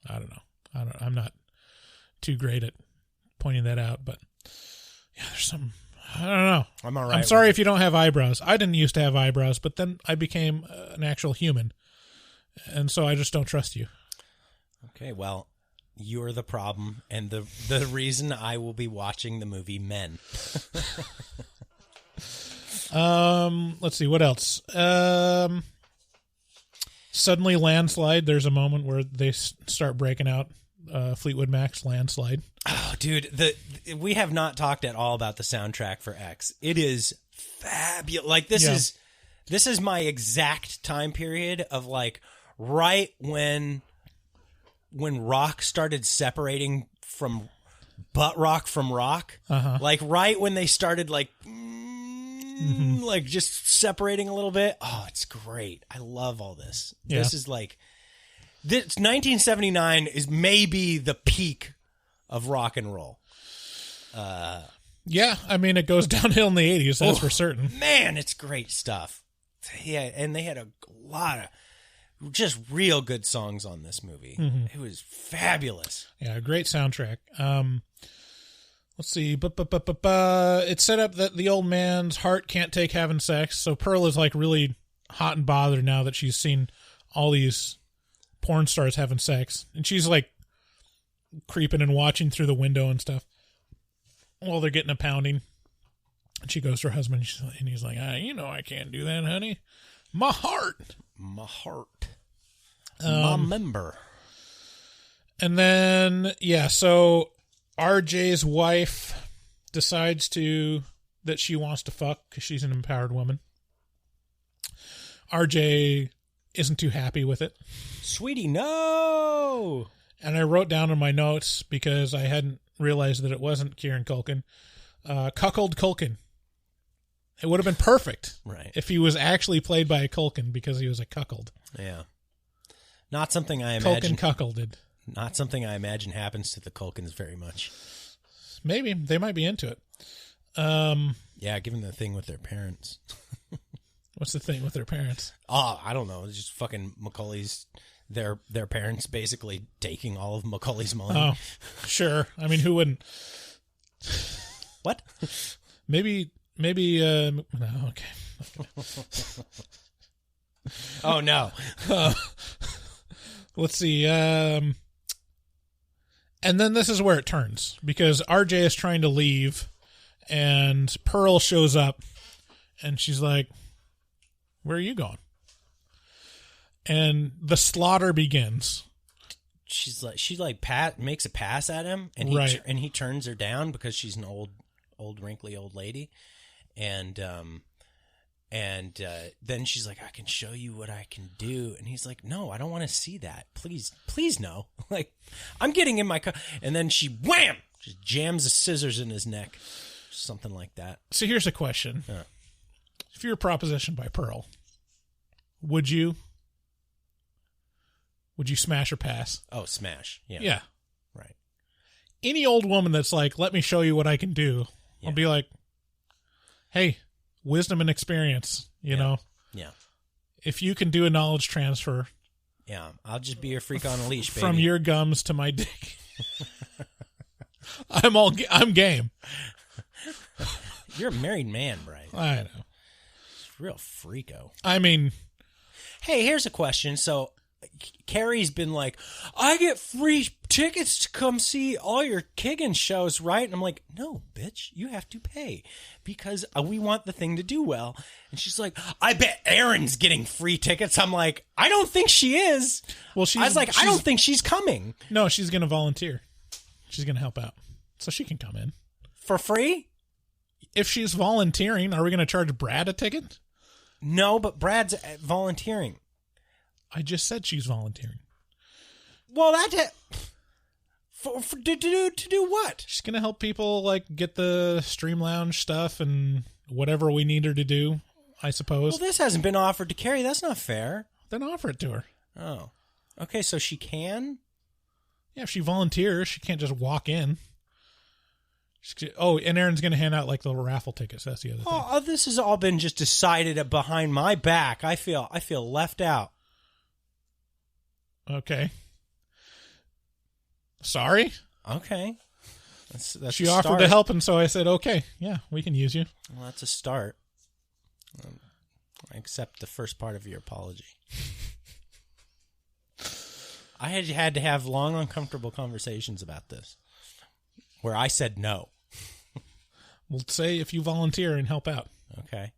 I don't know. I'm not too great at pointing that out, but yeah, there's some. I don't know. I'm all right. I'm sorry if you don't have eyebrows. I didn't used to have eyebrows, but then I became an actual human, and so I just don't trust you. Okay, well, you're the problem, and the reason I will be watching the movie Men. Let's see what else. Suddenly Landslide. There's a moment where they start breaking out Fleetwood Mac's Landslide. Oh, dude, we have not talked at all about the soundtrack for X. It is fabulous. Like this is my exact time period of like right when rock started separating from butt rock from rock. Like right when they started like like just separating a little bit. Oh, it's great. I love all this. Yeah. This is like this 1979 is maybe the peak of rock and roll. Yeah, I mean, it goes downhill in the 80s, that's for certain. Man, it's great stuff. Yeah, and they had a lot of just real good songs on this movie. It was fabulous. Yeah, great soundtrack. Let's see. It's set up that the old man's heart can't take having sex, so Pearl is like really hot and bothered now that she's seen all these porn stars having sex, and she's like creeping and watching through the window and stuff while they're getting a pounding. And she goes to her husband, and he's like, you know I can't do that, honey. My heart. My member. And then, yeah, so RJ's wife decides that she wants to fuck because she's an empowered woman. RJ isn't too happy with it. Sweetie, no! And I wrote down in my notes, because I hadn't realized that it wasn't Kieran Culkin, cuckold Culkin. It would have been perfect if he was actually played by a Culkin, because he was a cuckold. Yeah. Not something I imagine. Culkin cuckolded. Not something I imagine happens to the Culkins very much. Maybe. They might be into it. Yeah, given the thing with their parents. What's the thing with their parents? Oh, I don't know. It's just fucking Macaulay's, their parents basically taking all of Macaulay's money. Oh, sure. I mean, who wouldn't? What? Maybe, no, okay. Oh, no. Let's see. And then this is where it turns, because RJ is trying to leave, and Pearl shows up, and she's like, where are you going? And the slaughter begins. She makes a pass at him, and he turns her down because she's an old wrinkly old lady, and then she's like, I can show you what I can do, and he's like, no, I don't want to see that, please no, like, I'm getting in my car, and then she wham, just jams the scissors in his neck, something like that. So here's a question: if you're propositioned by Pearl, would you smash or pass? Oh, smash. Yeah. Right. Any old woman that's like, let me show you what I can do, I'll be like, hey, wisdom and experience, you know? Yeah. If you can do a knowledge transfer. Yeah, I'll just be your freak on a leash, baby. From your gums to my dick. I'm game. You're a married man, Brian. I know. It's real freako. I mean. Hey, here's a question. So, Carrie's been like, I get free tickets to come see all your Kiggin shows, right? And I'm like, no, bitch, you have to pay because we want the thing to do well. And she's like, I bet Erin's getting free tickets. I'm like, I don't think she is. Well, I don't think she's coming. No, she's going to volunteer. She's going to help out. So she can come in. For free? If she's volunteering, are we going to charge Brad a ticket? No, but Brad's volunteering. I just said she's volunteering. Well, to do what? She's gonna help people like get the Stream Lounge stuff and whatever we need her to do, I suppose. Well, this hasn't been offered to Carrie. That's not fair. Then offer it to her. Oh, okay. So she can. Yeah, if she volunteers, she can't just walk in. And Erin's gonna hand out like the raffle tickets. That's the other thing. Oh, this has all been just decided behind my back. I feel left out. Okay. Sorry? Okay. That's she offered to help, and so I said, okay, yeah, we can use you. Well, that's a start. I accept the first part of your apology. I had to have long, uncomfortable conversations about this, where I said no. We'll say if you volunteer and help out. Okay.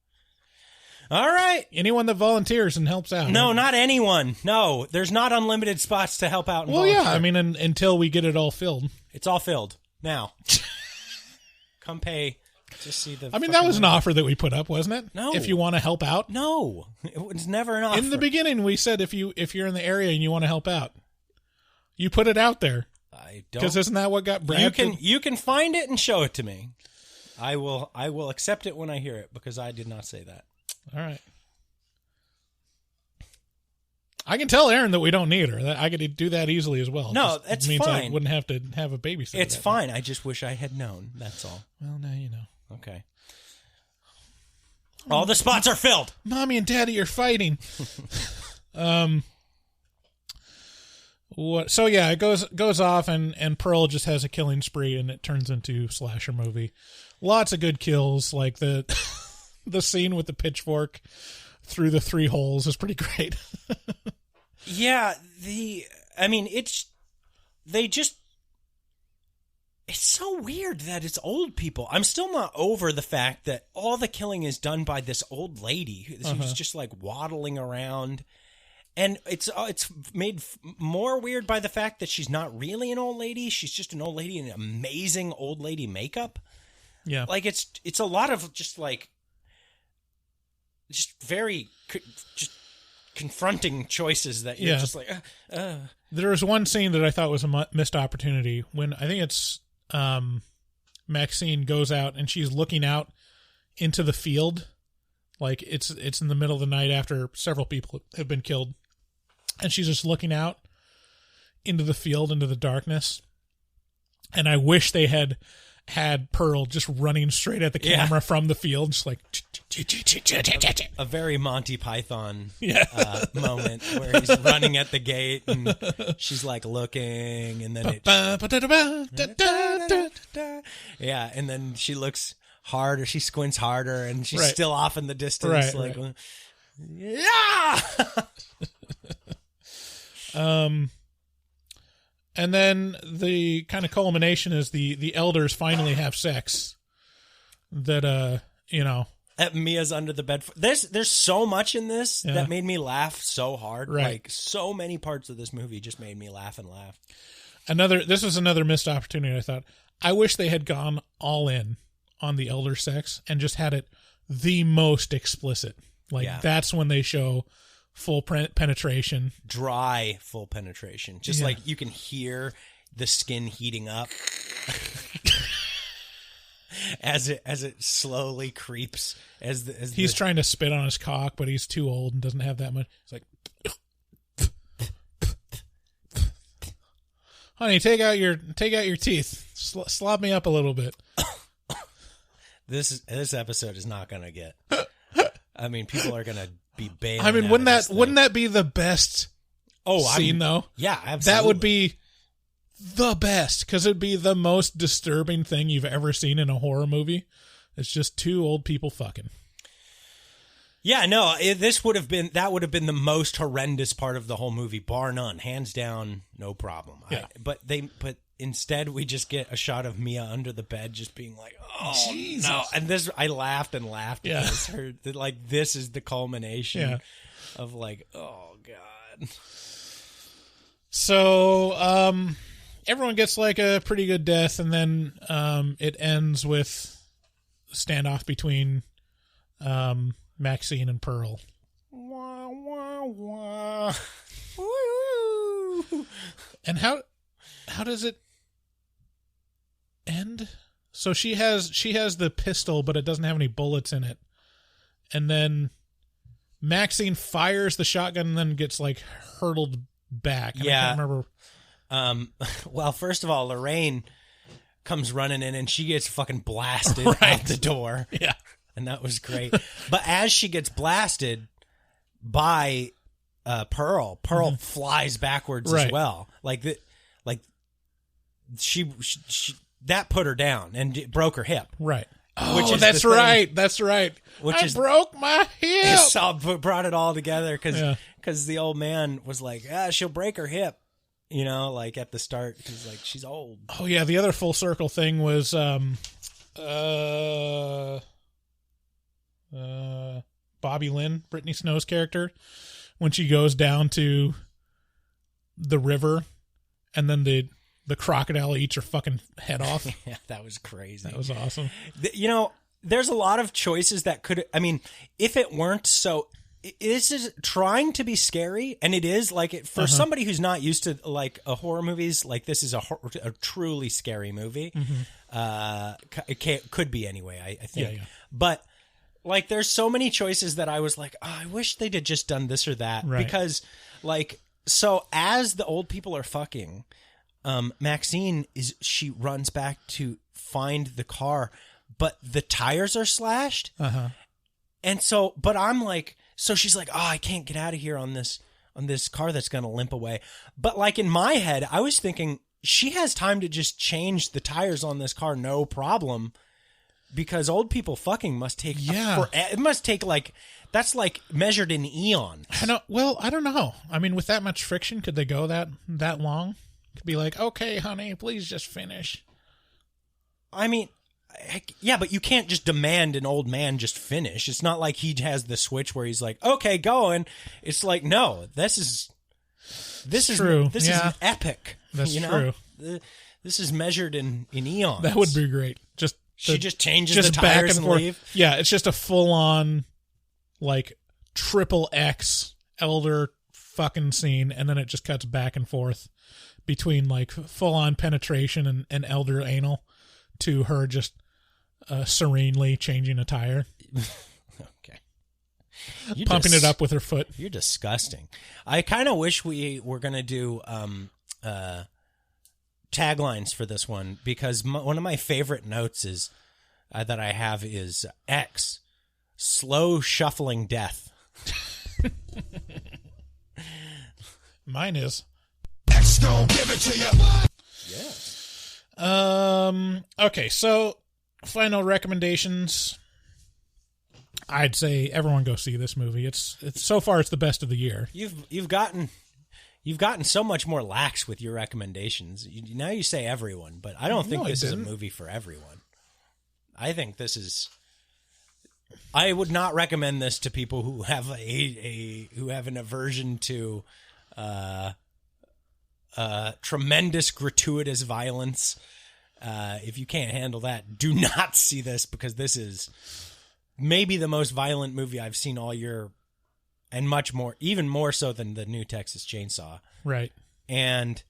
All right. Anyone that volunteers and helps out. No, not anyone. No, there's not unlimited spots to help out and volunteer. Yeah, I mean, until we get it all filled. It's all filled now. Come pay to see the... I mean, that was an offer that we put up, wasn't it? No. If you want to help out. No, it was never an offer. In the beginning, we said if you're in the area and you want to help out, you put it out there. I don't... Because isn't that what got Brad? You can find it and show it to me. I will accept it when I hear it because I did not say that. All right. I can tell Erin that we don't need her. That I could do that easily as well. No, that's means fine. I wouldn't have to have a babysitter. It's fine. I just wish I had known. That's all. Well, now you know. Okay. All the spots are filled. Mommy and Daddy are fighting. What? So yeah, it goes off, and Pearl just has a killing spree, and it turns into slasher movie. Lots of good kills, like the the scene with the pitchfork through the 3 holes is pretty great. Yeah, it's so weird that it's old people. I'm still not over the fact that all the killing is done by this old lady who's just like waddling around. And it's made more weird by the fact that she's not really an old lady. She's just an old lady in amazing old lady makeup. Yeah. Like it's a lot of just very just confronting choices that you're just like. There was one scene that I thought was a missed opportunity when I think it's Maxine goes out and she's looking out into the field, like it's in the middle of the night after several people have been killed, and she's just looking out into the field, into the darkness. And I wish they had Pearl just running straight at the camera from the field, just like a very Monty Python moment where he's running at the gate and she's like looking, and then and then she looks harder, she squints harder, and she's still off in the distance, And then the kind of culmination is the elders finally have sex. That At Mia's under the bed. There's so much in this that made me laugh so hard. Right. Like so many parts of this movie just made me laugh and laugh. This was another missed opportunity. I thought, I wish they had gone all in on the elder sex and just had it the most explicit. That's when they show full penetration, dry full penetration, just like you can hear the skin heating up as it slowly creeps as he's trying to spit on his cock, but he's too old and doesn't have that much. It's like, honey, take out your teeth, slop me up a little bit. This episode is not gonna get. I mean, people are gonna be bailing. I mean, wouldn't that be the best scene though? Yeah, absolutely. That would be the best, because it'd be the most disturbing thing you've ever seen in a horror movie. It's just two old people fucking. Yeah, no, that would have been the most horrendous part of the whole movie, bar none, hands down, no problem. Yeah. But instead we just get a shot of Mia under the bed, just being like, "Oh Jesus." no!" And I laughed and laughed. Yeah. Because this is the culmination of like, oh god. So everyone gets like a pretty good death, and then it ends with a standoff between Maxine and Pearl. Wah, wah, wah. And how does it end? So she has the pistol, but it doesn't have any bullets in it. And then Maxine fires the shotgun and then gets like hurtled back. And I can't remember. Well, first of all, Lorraine comes running in and she gets fucking blasted out the door. Yeah. And that was great. But as she gets blasted by Pearl flies backwards as well. She that put her down and it broke her hip. Right. Oh, that's right. That's right. I broke my hip. It brought it all together because the old man was like, she'll break her hip, like at the start because like she's old. Oh yeah, the other full circle thing was Bobby Lynn, Brittany Snow's character, when she goes down to the river and then the crocodile eats her fucking head off. Yeah, that was crazy. That was awesome. There's a lot of choices that could, if it weren't so, this is trying to be scary, and it is like for somebody who's not used to like a horror movies, like this is a truly scary movie. Mm-hmm. It could be anyway, I think. Yeah. But like there's so many choices that I was like, I wish they'd have just done this or that. Right. Because like, so as the old people are fucking, Maxine she runs back to find the car, but the tires are slashed. And so, but I'm like, so she's like, I can't get out of here on this car that's going to limp away. But like in my head, I was thinking she has time to just change the tires on this car. No problem. Because old people fucking must take, it must take like, that's like measured in eons. I know. Well, I don't know. I mean, with that much friction, could they go that long? Could be like, okay, honey, please just finish. I mean, yeah, but you can't just demand an old man just finish. It's not like he has the switch where he's like, okay, go. And it's like, no, this is true. This is epic. That's true. This is measured in eons. That would be great. Just She just changes the tires and leave? Yeah, it's just a full-on, like, triple X elder fucking scene, and then it just cuts back and forth between, like, full-on penetration and elder anal to her just serenely changing a tire. Okay. Pumping it up with her foot. You're disgusting. I kind of wish we were going to do taglines for this one, because one of my favorite notes is that I have is X, slow shuffling death. Mine is X gon' give it to you. Yeah. Okay, so final recommendations. I'd say everyone go see this movie. It's so far it's the best of the year. You've gotten so much more lax with your recommendations. Now you say everyone, but I don't think this is a movie for everyone. I think this is. I would not recommend this to people who have who have an aversion to tremendous gratuitous violence. If you can't handle that, do not see this, because this is maybe the most violent movie I've seen all year. And much more, even more so than the new Texas Chainsaw. Right. And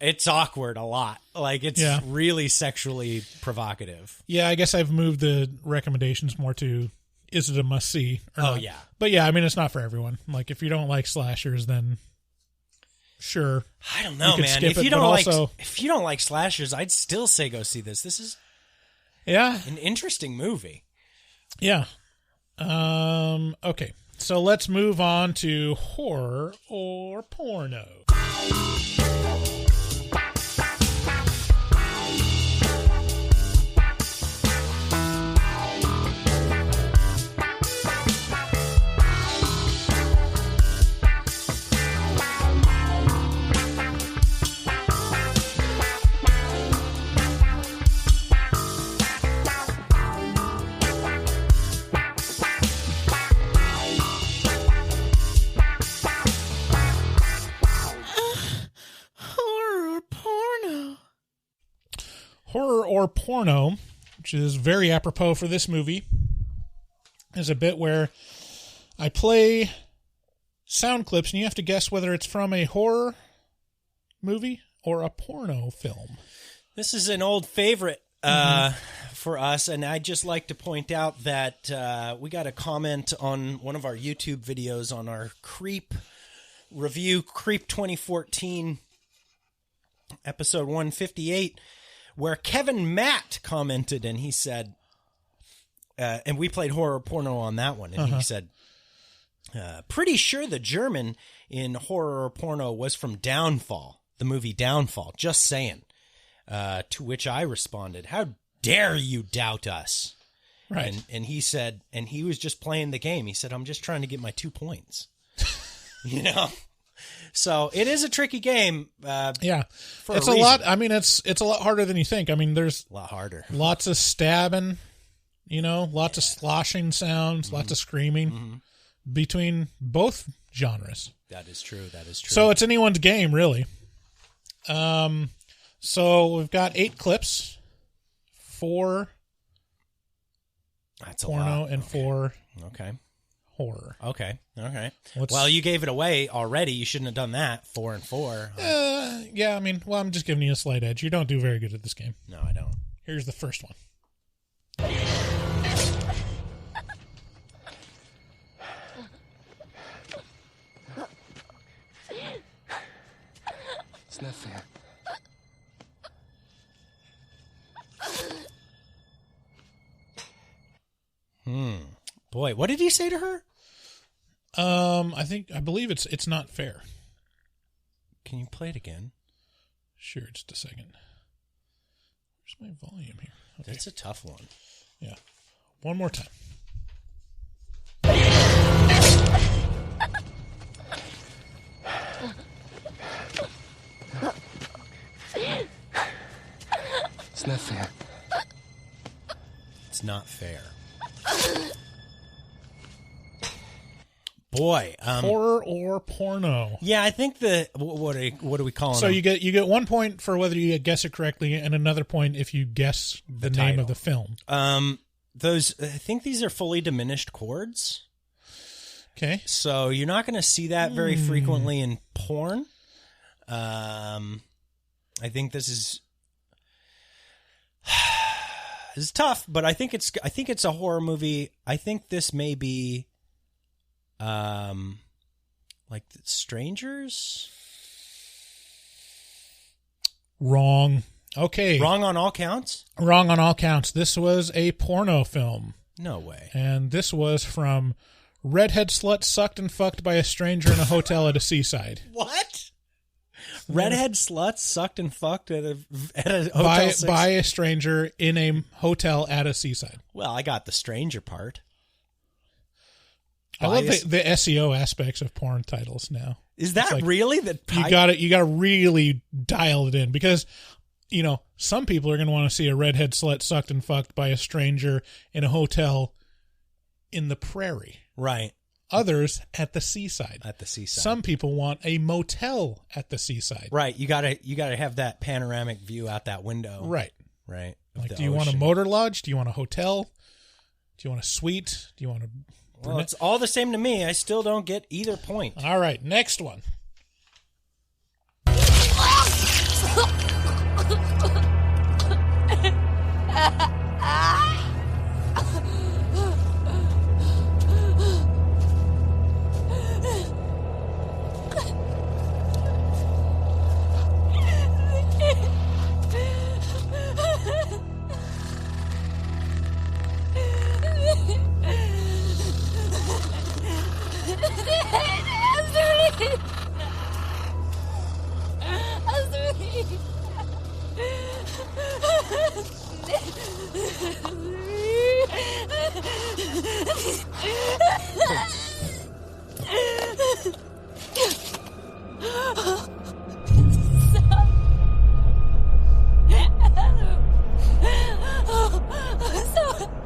it's awkward a lot. Like, it's really sexually provocative. Yeah, I guess I've moved the recommendations more to, is it a must-see? Oh, yeah. But yeah, I mean, it's not for everyone. Like, if you don't like slashers, then sure. I don't know, man. If you don't like slashers, I'd still say go see this. This is an interesting movie. Yeah. Okay. So let's move on to horror or porno. Horror or porno, which is very apropos for this movie, is a bit where I play sound clips and you have to guess whether it's from a horror movie or a porno film. This is an old favorite for us, and I'd just like to point out that we got a comment on one of our YouTube videos on our Creep review, Creep 2014, episode 158, where Kevin Matt commented, and he said, and we played horror porno on that one, and he said, pretty sure the German in horror porno was from Downfall, the movie Downfall, just saying. To which I responded, how dare you doubt us? Right. And he said, and he was just playing the game. He said, I'm just trying to get my 2 points. You know? So it is a tricky game. Yeah, it's a lot. I mean, it's a lot harder than you think. I mean, there's a lot harder. Lots of stabbing, lots of sloshing sounds, lots of screaming between both genres. That is true. So it's anyone's game, really. So we've got 8 clips, 4 That's porno and 4 horror. Okay. Well, you gave it away already. You shouldn't have done that. 4 and 4. Yeah, I mean, I'm just giving you a slight edge. You don't do very good at this game. No, I don't. Here's the first one. It's not fair. Boy, what did he say to her? I believe it's not fair. Can you play it again? Sure, just a second. Where's my volume here? Okay. That's a tough one. Yeah. One more time. It's not fair. It's not fair. Boy, horror or porno? Yeah, I think what do we call it? So you get 1 point for whether you guess it correctly, and another point if you guess the name of the film. I think these are fully diminished chords. Okay. So you're not going to see that very frequently in porn. I think this is tough, but I think it's a horror movie. I think this may be like Strangers? Wrong. Okay. Wrong on all counts? Wrong on all counts. This was a porno film. No way. And this was from Redhead Slut Sucked and Fucked by a Stranger in a Hotel at a Seaside. What? Redhead sluts sucked and fucked at a hotel by a stranger in a hotel at a seaside. Well, I got the stranger part. I love the SEO aspects of porn titles now. Is that like, really that you got to really dial it in, because some people are going to want to see a redhead slut sucked and fucked by a stranger in a hotel in the prairie. Right. Others at the seaside. At the seaside. Some people want a motel at the seaside. Right. You gotta have that panoramic view out that window. Right. Right. Like, do you want a motor lodge? Do you want a hotel? Do you want a suite? Do you want a... Well, it's all the same to me. I still don't get either point. All right. Next one.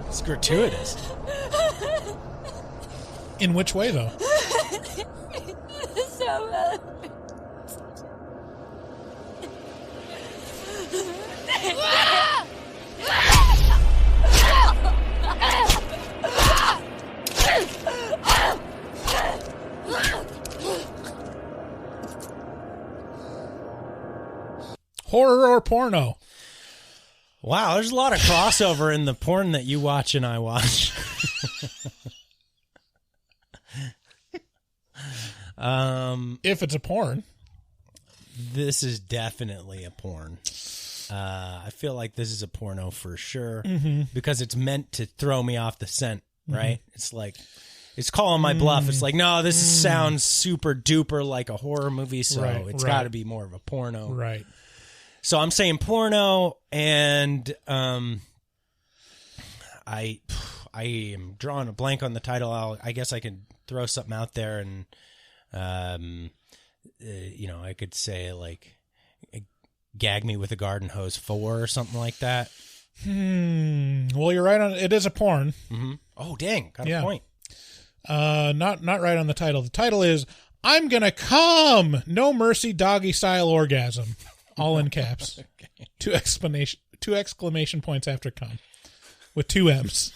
It's gratuitous. In which way, though? Horror or porno? Wow, there's a lot of crossover in the porn that you watch and I watch. If it's a porn. This is definitely a porn. I feel like this is a porno for sure, because it's meant to throw me off the scent, right? It's like, it's calling my bluff. It's like, no, this sounds super duper like a horror movie, so it's got to be more of a porno. Right. So I'm saying porno, and I am drawing a blank on the title. I guess I can throw something out there, and I could say like Gag Me with a Garden Hose 4 or something like that. Well, you're right on. It is a porn. Mm-hmm. Oh, dang! Got a point. Not right on the title. The title is "I'm Gonna Come, No Mercy, Doggy Style Orgasm," all in caps. Okay. Two exclamation points after "come," with 2 M's.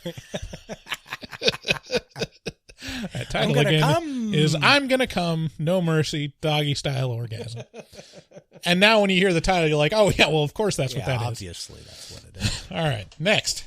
That title again is "I'm Gonna Come, No Mercy, Doggy Style Orgasm." And now when you hear the title, you're like, oh, yeah, well, of course that's what that is. Obviously, that's what it is. All right, next.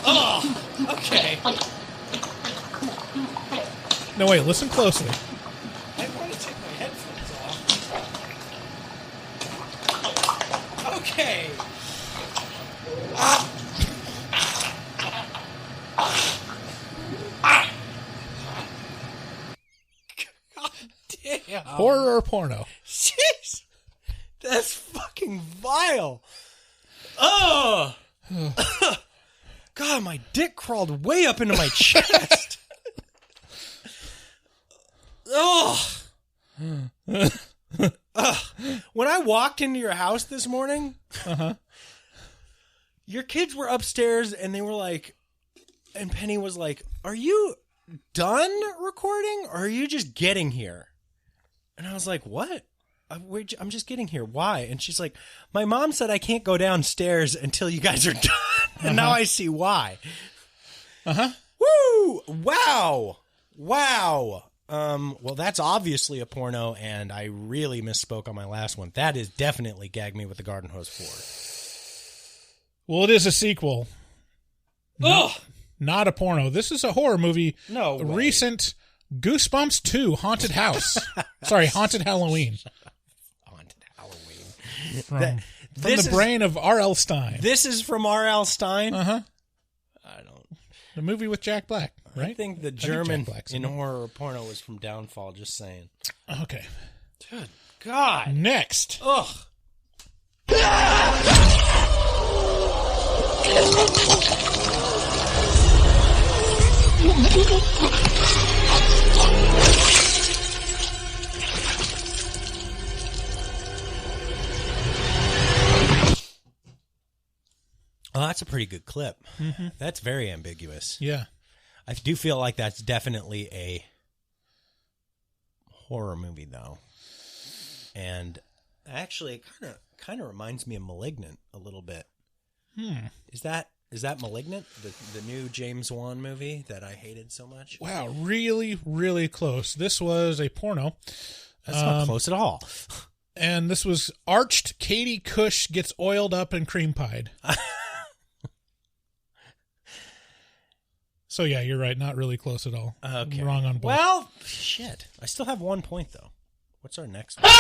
Oh, okay. No, wait, listen closely. I want to take my headphones off. Okay. God damn. Horror or porno? Jeez. That's fucking vile. Oh. God, my dick crawled way up into my chest. Oh. When I walked into your house this morning, your kids were upstairs and they were like, and Penny was like, "Are you done recording or are you just getting here?" And I was like, "What? I'm just getting here. Why?" And she's like, "My mom said I can't go downstairs until you guys are done." And now I see why. Woo! Wow. Well, that's obviously a porno, and I really misspoke on my last one. That is definitely Gag Me with the Garden Hose 4. Well, it is a sequel. Not a porno. This is a horror movie. No way. Recent Goosebumps 2, Haunted House. Sorry, Haunted Halloween. Haunted Halloween. From the brain of R.L. Stein. This is from R.L. Stein? Uh-huh. I don't... The movie with Jack Black, right? I think the German in horror or porno was from Downfall, just saying. Okay. Good God. Next. Ugh. Oh, that's a pretty good clip. Mm-hmm. That's very ambiguous. Yeah. I do feel like that's definitely a horror movie, though. And actually, it kind of reminds me of Malignant a little bit. Is that Malignant, the new James Wan movie that I hated so much? Wow, really, really close. This was a porno. That's not close at all. And this was Arched Katie Cush Gets Oiled Up and Cream Pied. So yeah, you're right. Not really close at all. Okay. Wrong on both. Well, shit. I still have 1 point, though. What's our next one?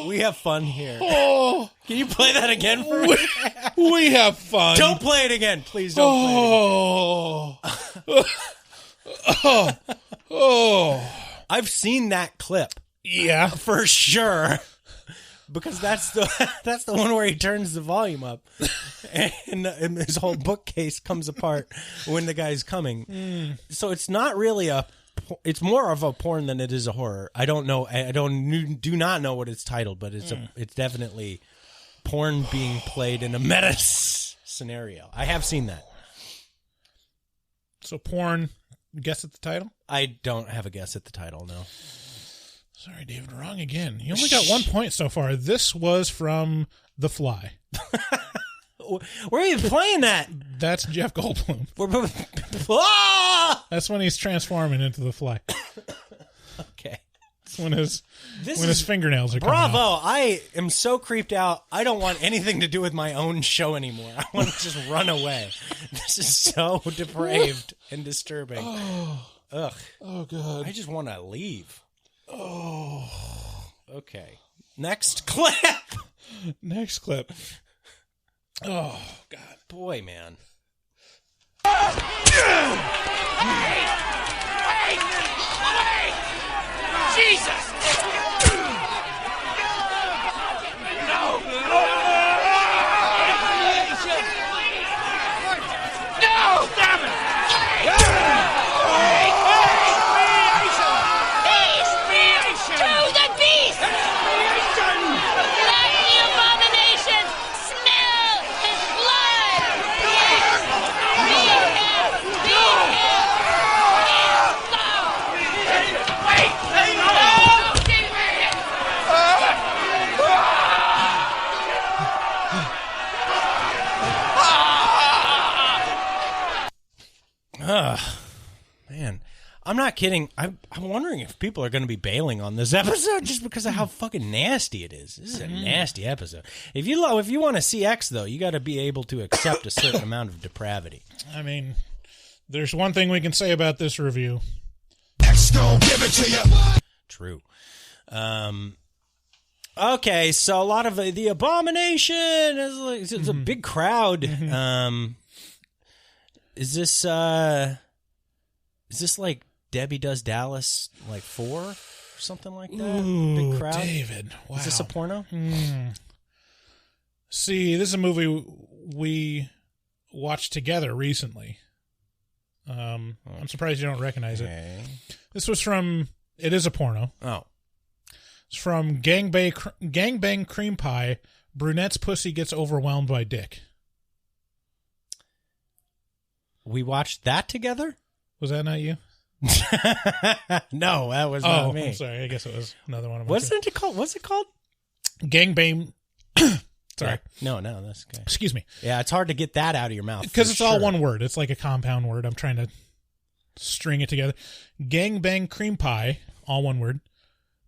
We have fun here. Oh. Can you play that again for me? We have fun. Don't play it again. Please don't play it again. I've seen that clip. Yeah. For sure. Because that's the one where he turns the volume up. And his whole bookcase comes apart when the guy's coming. So it's not really it's more of a porn than it is a horror. I don't know. I do not know what it's titled, but it's definitely porn being played in a meta scenario. I have seen that. So porn, guess at the title? I don't have a guess at the title, no. Sorry, David, wrong again. You only got 1 point so far. This was from The Fly. Where are you playing that? That's Jeff Goldblum. Ah! That's when he's transforming into the Fly. Okay. That's when his fingernails are coming Bravo! off. I am so creeped out. I don't want anything to do with my own show anymore. I want to just run away. This is so depraved and disturbing. Ugh. Oh, God. I just want to leave. Oh. Okay. Next clip. Next clip. Oh, God. Boy, man. Hey! Jesus! No! No! Damn it! Beast! To the beast! Let the abomination smell his blood! Beat him! Beat him! kidding. I'm wondering if people are going to be bailing on this episode just because of how fucking nasty it is. This is a nasty episode. If you want to see X, though, you got to be able to accept a certain amount of depravity. I mean, there's one thing we can say about this review. X gon' give it to you. True. Okay, so a lot of the Abomination it's a big crowd. Is this like Debbie Does Dallas like 4 or something like that? Ooh, big crowd. David, wow. Is this a porno? See, this is a movie we watched together recently. I'm surprised you don't recognize it. This was from. It is a porno. Oh. It's from Gangbang Cream Pie. Brunette's pussy gets overwhelmed by dick. We watched that together? Was that not you? No, that was not me. I'm sorry. I guess it was another one of my What's it called? What's it called? Gangbang. Sorry. No, that's okay. Excuse me. Yeah, it's hard to get that out of your mouth. Because it's all one word. It's like a compound word. I'm trying to string it together. Gangbang Cream Pie, all one word.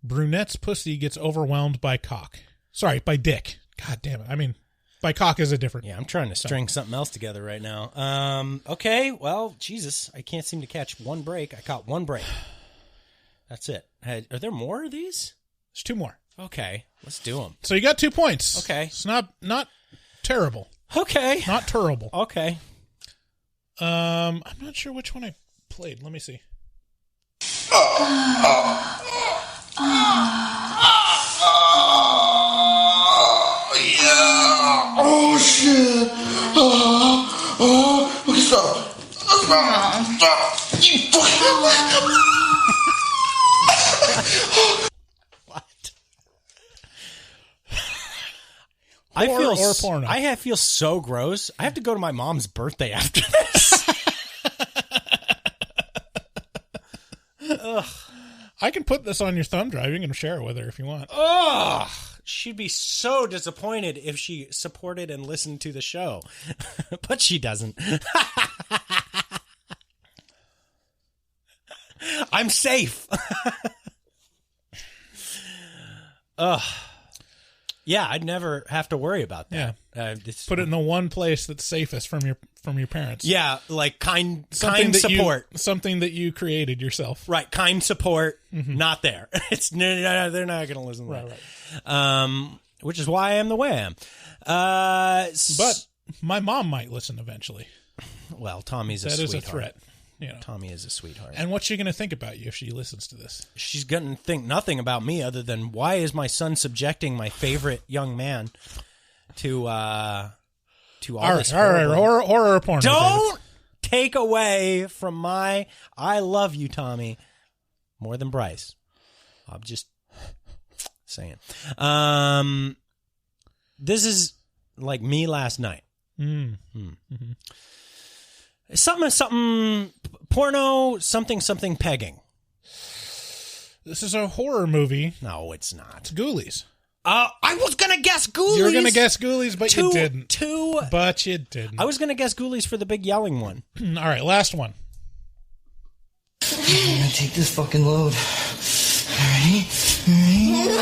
Brunette's pussy gets overwhelmed by cock. Sorry, by dick. God damn it. I mean, by cock is a different. Yeah, I'm trying to string something else together right now. Okay, well, Jesus, I can't seem to catch one break. I caught one break. That's it. Are there more of these? There's 2 more. Okay, let's do them. So you got 2 points. Okay. It's not terrible. Okay. Not terrible. Okay. I'm not sure which one I played. Let me see. Yeah. Oh shit. Look at stop. You fucking. What? Horror or porno? I feel so gross. I have to go to my mom's birthday after this. Ugh. I can put this on your thumb drive. You can share it with her if you want. Ugh. She'd be so disappointed if she supported and listened to the show. But she doesn't. I'm safe. Ugh. Yeah, I'd never have to worry about that. Yeah. Put it in the one place that's safest from your parents. Yeah, like kind support. Something that you created yourself. Right, kind support, not there. It's no, they're not going to listen to that. Right. Which is why I am the way I am. But my mom might listen eventually. Well, Tommy's a sweetheart. That is a threat. You know. Tommy is a sweetheart. And what's she going to think about you if she listens to this? She's going to think nothing about me other than, why is my son subjecting my favorite young man to all this? All right, horror or porno. Don't take away from my I love you, Tommy, more than Bryce. I'm just saying. This is like me last night. Mm-hmm. Something porno, something pegging. This is a horror movie. No, it's not. It's Ghoulies. I was gonna guess Ghoulies. You were gonna guess Ghoulies, but you didn't. But you didn't. I was gonna guess Ghoulies for the big yelling one. All right, last one. I'm gonna take this fucking load. You're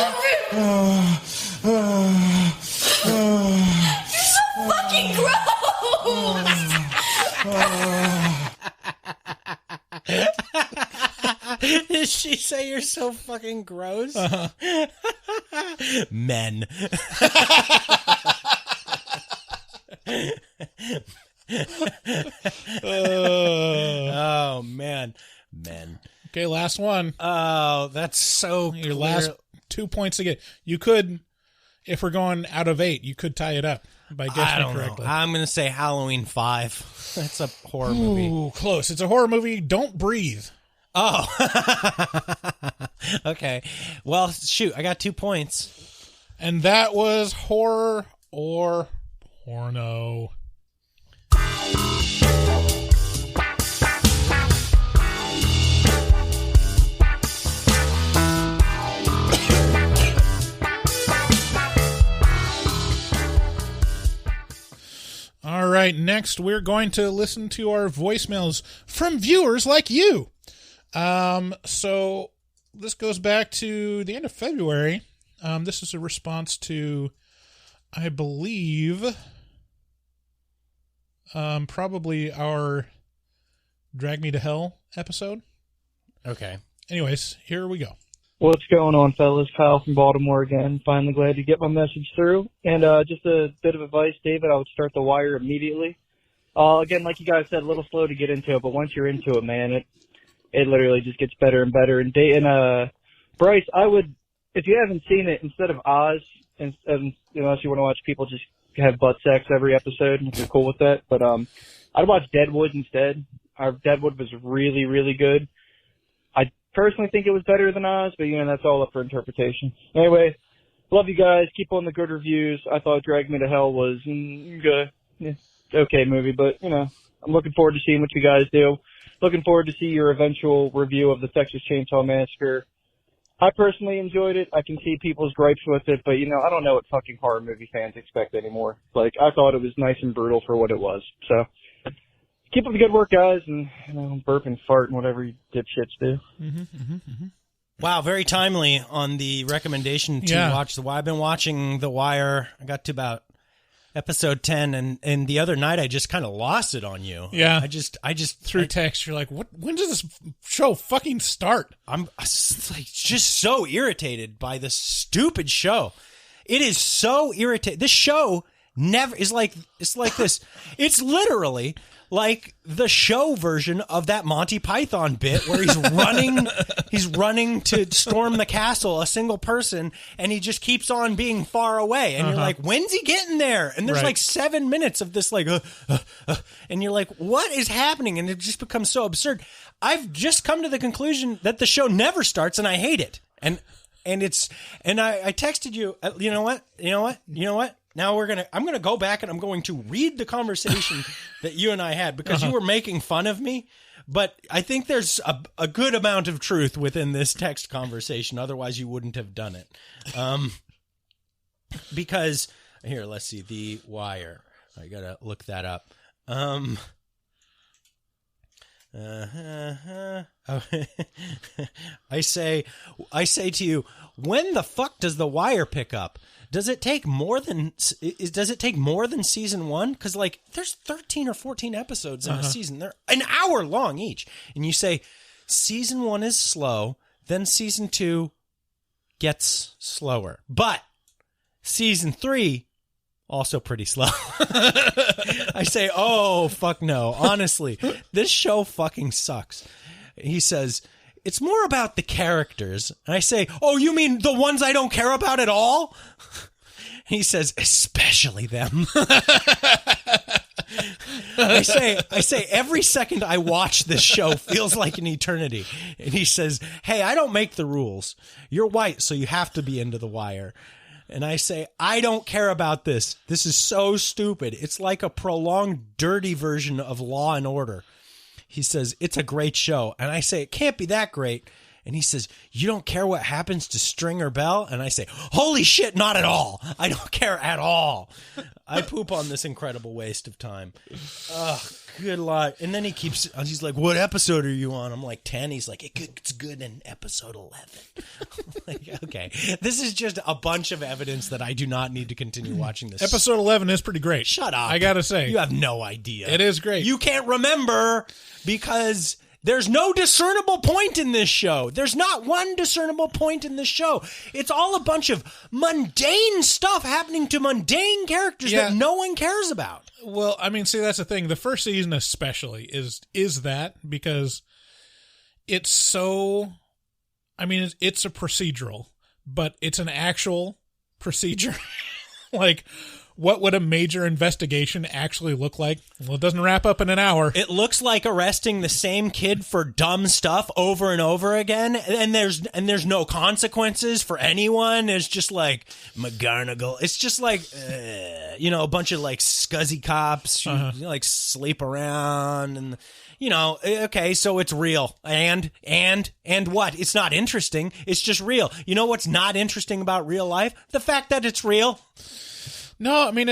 so fucking gross! Did she say you're so fucking gross? Men. Oh, man. Men. Okay, last one. Oh, that's so your last 2 points to get. You could, if we're going out of 8, you could tie it up by guessing correctly. I'm going to say Halloween 5. That's a horror movie. Ooh, close. It's a horror movie. Don't Breathe. Oh. Okay. Well, shoot, I got 2 points. And that was horror or porno. All right, next we're going to listen to our voicemails from viewers like you. So this goes back to the end of February. This is a response to, I believe, probably our Drag Me to Hell episode. Okay. Anyways, here we go. What's going on, fellas? Kyle from Baltimore again. Finally glad to get my message through. And just a bit of advice, David, I would start The Wire immediately. Again, like you guys said, a little slow to get into it, but once you're into it, man, it literally just gets better and better. And Bryce, I would, if you haven't seen it, instead of Oz, and unless you want to watch people just have butt sex every episode, if you're cool with that, but I'd watch Deadwood instead. Our Deadwood was really, really good. I personally think it was better than Oz, but that's all up for interpretation. Anyway, love you guys. Keep on the good reviews. I thought Drag Me to Hell was good. Yeah, okay movie, but I'm looking forward to seeing what you guys do. Looking forward to see your eventual review of the Texas Chainsaw Massacre. I personally enjoyed it. I can see people's gripes with it, but I don't know what fucking horror movie fans expect anymore. Like, I thought it was nice and brutal for what it was. So, keep up the good work, guys, and burp and fart and whatever you dipshits do. Wow, very timely on the recommendation to watch The Wire. I've been watching The Wire. I got to about episode 10, and the other night I just kind of lost it on you. Yeah. I just through text, you're like, when does this show fucking start? I'm just so irritated by this stupid show. It is so irritating. This show never is like, it's like this. It's literally like the show version of that Monty Python bit where he's running to storm the castle, a single person, and he just keeps on being far away. And you're like, when's he getting there? And there's like 7 minutes of this and you're like, what is happening? And it just becomes so absurd. I've just come to the conclusion that the show never starts, and I hate it. And I texted you, you know what? Now I'm gonna go back and I'm going to read the conversation that you and I had, because you were making fun of me, but I think there's a good amount of truth within this text conversation. Otherwise, you wouldn't have done it. Because here, let's see, The Wire. I gotta look that up. I say to you, when the fuck does The Wire pick up? Does it take more than season 1? Because there's 13 or 14 episodes in a season. They're an hour long each, and you say season 1 is slow, then season 2 gets slower, but season 3 also pretty slow. I say, oh fuck no! Honestly, this show fucking sucks. He says, it's more about the characters. And I say, oh, you mean the ones I don't care about at all? He says, especially them. I say, every second I watch this show feels like an eternity. And he says, hey, I don't make the rules. You're white, so you have to be into The Wire. And I say, I don't care about this. This is so stupid. It's like a prolonged, dirty version of Law and Order. He says, it's a great show. And I say, it can't be that great. And he says, you don't care what happens to Stringer Bell? And I say, holy shit, not at all. I don't care at all. I poop on this incredible waste of time. Oh, good luck. And then he's like, what episode are you on? I'm like, 10. He's like, it's good in episode 11. Like, okay. This is just a bunch of evidence that I do not need to continue watching this. Episode 11 is pretty great. Shut up. I gotta say. You have no idea. It is great. You can't remember because there's no discernible point in this show. There's not one discernible point in this show. It's all a bunch of mundane stuff happening to mundane characters that no one cares about. Well, I mean, see, that's the thing. The first season especially is that, because it's so, I mean, it's a procedural, but it's an actual procedure. Like, what would a major investigation actually look like? Well, it doesn't wrap up in an hour. It looks like arresting the same kid for dumb stuff over and over again, and there's no consequences for anyone. It's just like McGarnagle. It's just like a bunch of like scuzzy cops who like sleep around, and okay, so it's real. And what? It's not interesting. It's just real. You know what's not interesting about real life? The fact that it's real. No, I mean,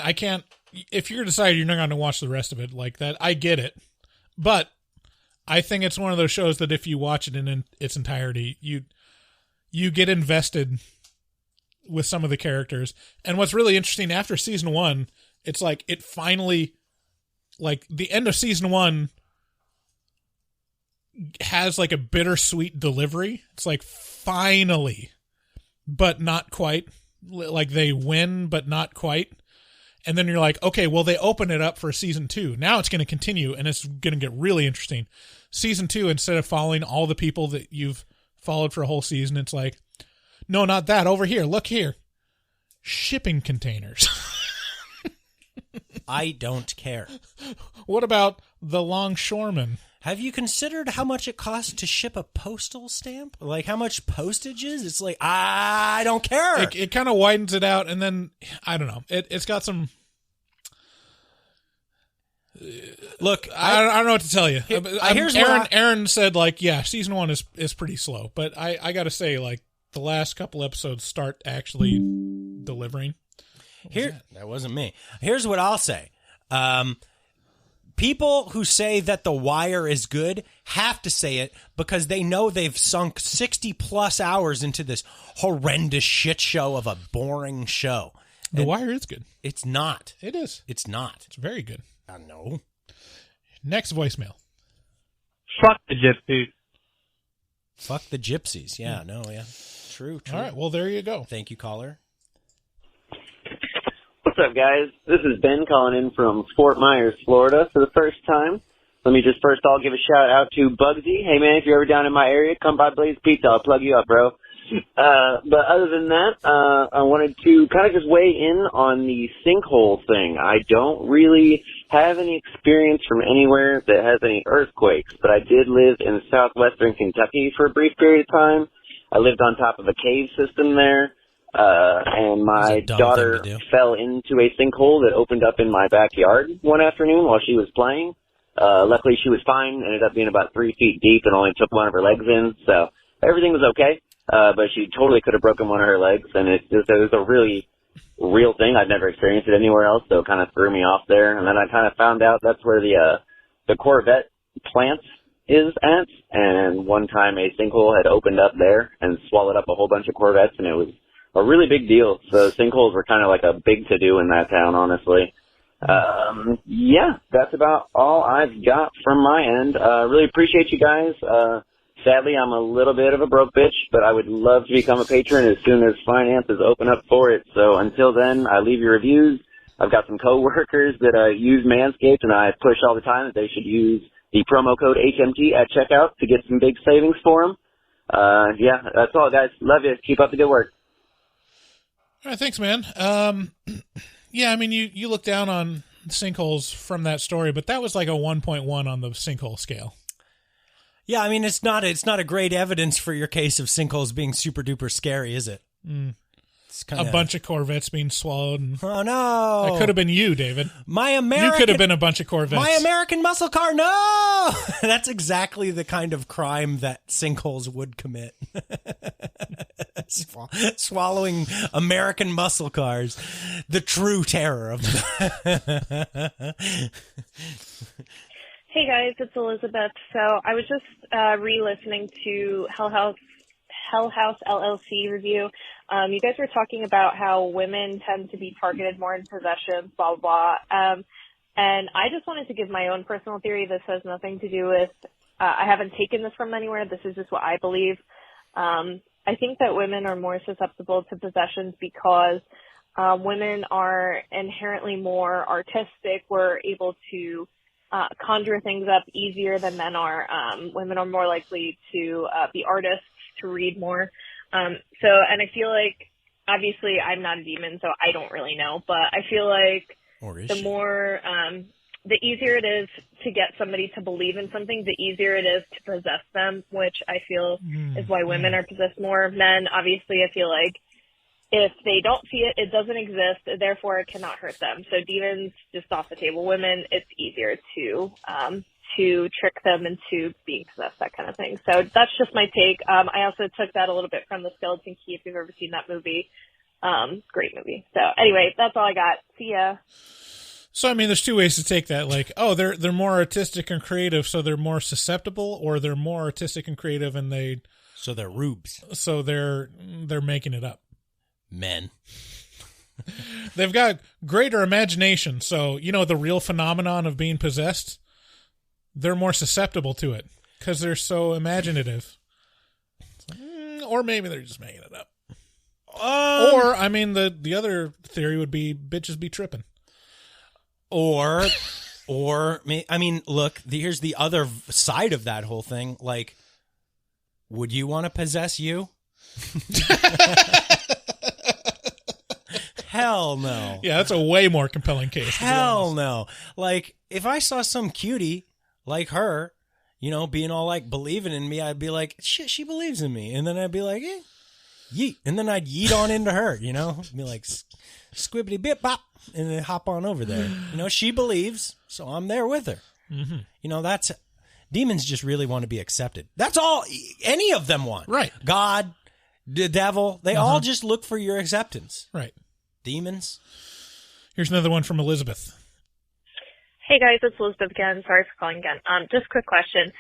I can't, if you're deciding you're not going to watch the rest of it like that, I get it. But I think it's one of those shows that if you watch it in its entirety, you get invested with some of the characters. And what's really interesting, after season 1, it's like it finally, like the end of season 1 has like a bittersweet delivery. It's like finally, but not quite. Like they win, but not quite. And then you're like, okay, well, they open it up for season 2. Now it's going to continue, and it's going to get really interesting. Season 2, instead of following all the people that you've followed for a whole season, it's like, no, not that. Over here. Look here. Shipping containers. I don't care. What about the longshoremen? Have you considered how much it costs to ship a postal stamp? Like how much postage is? It's like, I don't care. It kind of widens it out, and then, I don't know. It's got some... Look, I don't know what to tell you. Here's Aaron said, like, yeah, season 1 is pretty slow, but I got to say, like, the last couple episodes start actually delivering. That wasn't me. Here's what I'll say. People who say that The Wire is good have to say it because they know they've sunk 60 plus hours into this horrendous shit show of a boring show. The Wire is good. It's not. It is. It's not. It's very good. No. Next voicemail. Fuck the gypsies. Fuck the gypsies. Yeah, no, yeah. True. All right, well, there you go. Thank you, caller. What's up, guys? This is Ben calling in from Fort Myers, Florida for the first time. Let me just first all give a shout out to Bugsy. Hey, man, if you're ever down in my area, come by Blaze Pizza. I'll plug you up, bro. But other than that, I wanted to kind of just weigh in on the sinkhole thing. I don't really have any experience from anywhere that has any earthquakes, but I did live in southwestern Kentucky for a brief period of time. I lived on top of a cave system there, and my daughter fell into a sinkhole that opened up in my backyard one afternoon while she was playing. Luckily, she was fine, ended up being about 3 feet deep and only took one of her legs in, so everything was okay. But she totally could have broken one of her legs, and it was a really real thing. I'd never experienced it anywhere else, so it kind of threw me off there. And then I kind of found out that's where the Corvette plant is at, and one time a sinkhole had opened up there and swallowed up a whole bunch of Corvettes, and it was a really big deal. So sinkholes were kind of like a big to-do in that town, honestly. Yeah, that's about all I've got from my end. Really appreciate you guys. Sadly, I'm a little bit of a broke bitch, but I would love to become a patron as soon as finances open up for it. So until then, I leave your reviews. I've got some coworkers that use Manscaped, and I push all the time that they should use the promo code HMT at checkout to get some big savings for them. Yeah, that's all, guys. Love you. Keep up the good work. All right, thanks, man. Yeah, I mean, you look down on sinkholes from that story, but that was like a 1.1 on the sinkhole scale. Yeah, I mean, it's not a great evidence for your case of sinkholes being super duper scary, is it? It's kinda... A bunch of Corvettes being swallowed. And... Oh, no. That could have been you, David. You could have been a bunch of Corvettes. My American muscle car, no! That's exactly the kind of crime that sinkholes would commit. Swallowing American muscle cars. The true terror of Hey guys, it's Elizabeth. So I was just re-listening to Hell House LLC review. You guys were talking about how women tend to be targeted more in possessions, blah, blah, blah. And I just wanted to give my own personal theory. This has nothing to do with, I haven't taken this from anywhere. This is just what I believe. I think that women are more susceptible to possessions because women are inherently more artistic. We're able to conjure things up easier than men are. Women are more likely to be artists, to read more. And I feel like, obviously I'm not a demon, so I don't really know, but I feel like the more, the easier it is to get somebody to believe in something, the easier it is to possess them, which I feel is why women are possessed more. Men, obviously, I feel like if they don't see it, it doesn't exist, therefore it cannot hurt them. So demons, just off the table. Women, it's easier to trick them into being possessed, that kind of thing. So that's just my take. I also took that a little bit from The Skeleton Key, if you've ever seen that movie. Great movie. So anyway, that's all I got. See ya. So I mean, there's two ways to take that. Like, oh, they're more artistic and creative, so they're more susceptible, or they're more artistic and creative, and so they're rubes. So they're making it up. Men. They've got greater imagination, so the real phenomenon of being possessed. They're more susceptible to it because they're so imaginative. Or maybe they're just making it up. Or I mean, the other theory would be bitches be tripping. Or I mean, look, here's the other side of that whole thing. Like, would you want to possess you? Hell no. Yeah, that's a way more compelling case. Hell no. Like, if I saw some cutie like her, being all like believing in me, I'd be like, shit, she believes in me. And then I'd be like, yeet. And then I'd yeet on into her, Be like, squibbity bip bop. And then hop on over there. She believes, so I'm there with her. Mm-hmm. That's demons just really want to be accepted. That's all any of them want. Right. God, the devil, they all just look for your acceptance. Right. Demons. Here's another one from Elizabeth. Hey guys, it's Elizabeth again. Sorry for calling again. Just a quick question.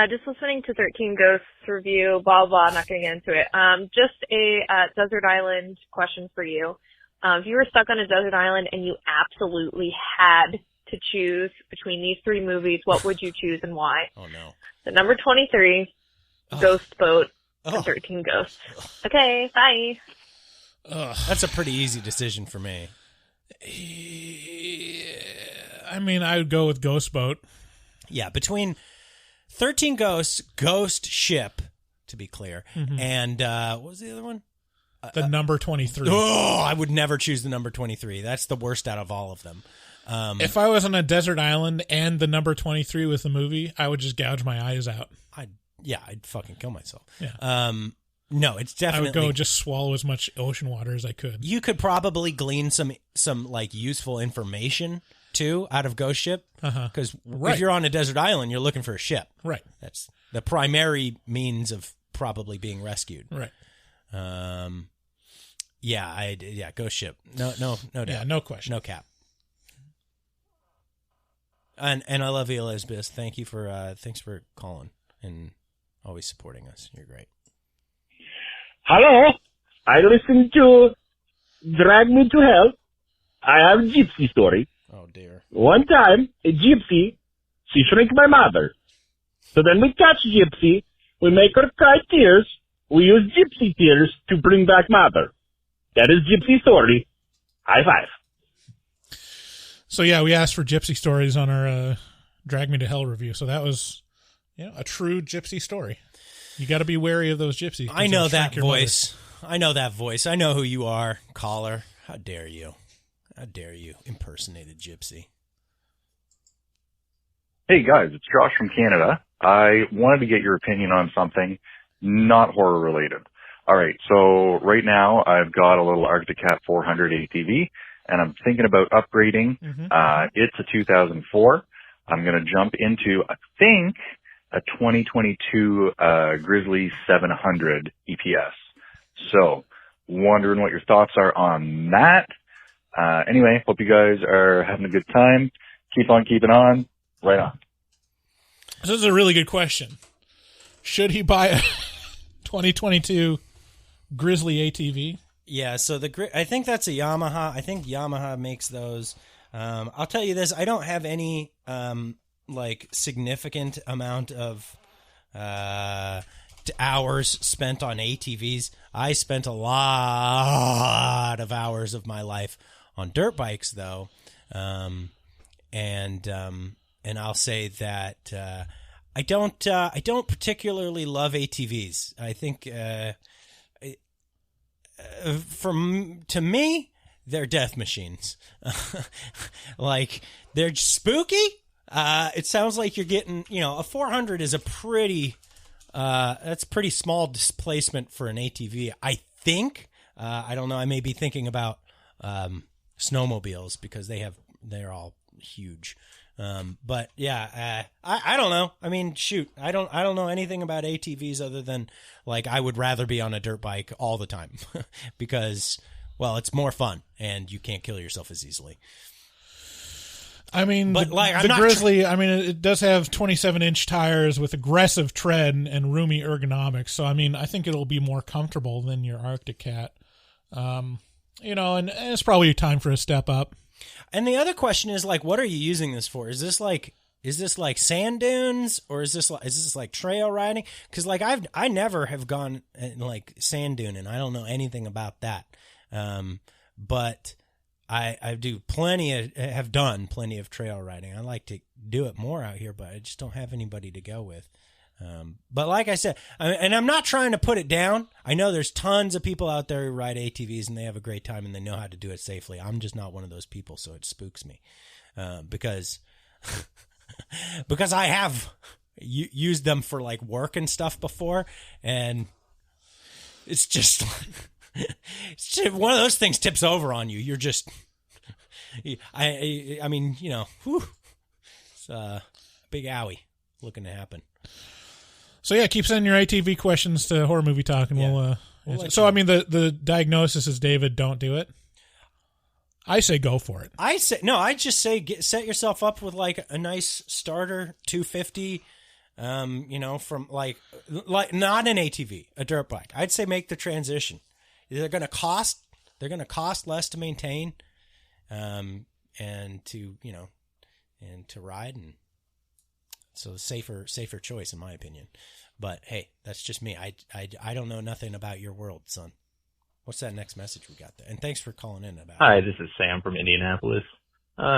Just listening to 13 Ghosts review, blah, blah, not going to get into it. Just a desert island question for you. If you were stuck on a desert island and you absolutely had to choose between these three movies, what would you choose and why? Oh, no. The number 23, Ghost Boat, and 13 Ghosts. Okay, bye. That's a pretty easy decision for me. I mean, I would go with Ghost Boat. Yeah, between 13 Ghosts, Ghost Ship, to be clear, and what was the other one? The number 23. Oh, I would never choose the number 23. That's the worst out of all of them. If I was on a desert island and the number 23 was the movie, I would just gouge my eyes out. I'd fucking kill myself. Yeah. No, it's definitely. I would go just swallow as much ocean water as I could. You could probably glean some like useful information too out of Ghost Ship, because if you're on a desert island, you're looking for a ship. Right. That's the primary means of probably being rescued. Right. Ghost Ship. No doubt. Yeah, no question. No cap. And I love you, Elizabeth. Thank you for thanks for calling and always supporting us. You're great. Hello, I listen to Drag Me to Hell. I have a gypsy story. Oh dear. One time, a gypsy, she shrank my mother. So then we catch gypsy, we make her cry tears, we use gypsy tears to bring back mother. That is gypsy story. High five. So yeah, we asked for gypsy stories on our Drag Me to Hell review. So that was a true gypsy story. You got to be wary of those gypsies. I know that voice. I know that voice. I know who you are, caller. How dare you? How dare you impersonate a gypsy? Hey guys, it's Josh from Canada. I wanted to get your opinion on something not horror related. All right, so right now I've got a little Arctic Cat 400 ATV, and I'm thinking about upgrading. It's a 2004. I'm going to jump into, I think, a 2022 Grizzly 700 EPS. So, wondering what your thoughts are on that. Anyway, hope you guys are having a good time. Keep on keeping on. Right on. This is a really good question. Should he buy a 2022 Grizzly ATV? Yeah, so I think that's a Yamaha. I think Yamaha makes those. I'll tell you this. I don't have any significant amount of hours spent on ATVs. I spent a lot of hours of my life on dirt bikes, though, and I'll say that I don't particularly love ATVs. I think to me, they're death machines. Like, they're spooky. It sounds like you're getting, a 400 is a pretty, that's pretty small displacement for an ATV. I think, I don't know. I may be thinking about, snowmobiles because they're all huge. But yeah, I don't know. I mean, shoot, I don't know anything about ATVs other than I would rather be on a dirt bike all the time because, well, it's more fun and you can't kill yourself as easily. I mean, But, like, I'm the not Grizzly, I mean, it does have 27-inch tires with aggressive tread and roomy ergonomics. So, I mean, I think it'll be more comfortable than your Arctic Cat. You know, and it's probably time for a step up. And the other question is, like, what are you using this for? Is this like sand dunes, or is this like trail riding? Because, like, I never have gone like sand dune, and I don't know anything about that. But I have done plenty of trail riding. I like to do it more out here, but I just don't have anybody to go with. But like I said, and I'm not trying to put it down. I know there's tons of people out there who ride ATVs and they have a great time and they know how to do it safely. I'm just not one of those people, so it spooks me. Because I have used them for like work and stuff before, and it's just one of those things tips over on you. You're just, I mean, you know, whew, it's a big owie looking to happen. So yeah, keep sending your ATV questions to Horror Movie Talk, and we'll so I mean, the diagnosis is, David, don't do it. I say go for it. I just say set yourself up with like a nice starter 250. You know, from like not an ATV, a dirt bike. I'd say make the transition. They're going to cost less to maintain, and to, you know, and to ride, and so safer choice in my opinion. But hey, that's just me. I don't know nothing about your world, son. What's that next message we got there? And thanks for calling in about. Hi, this is Sam from Indianapolis.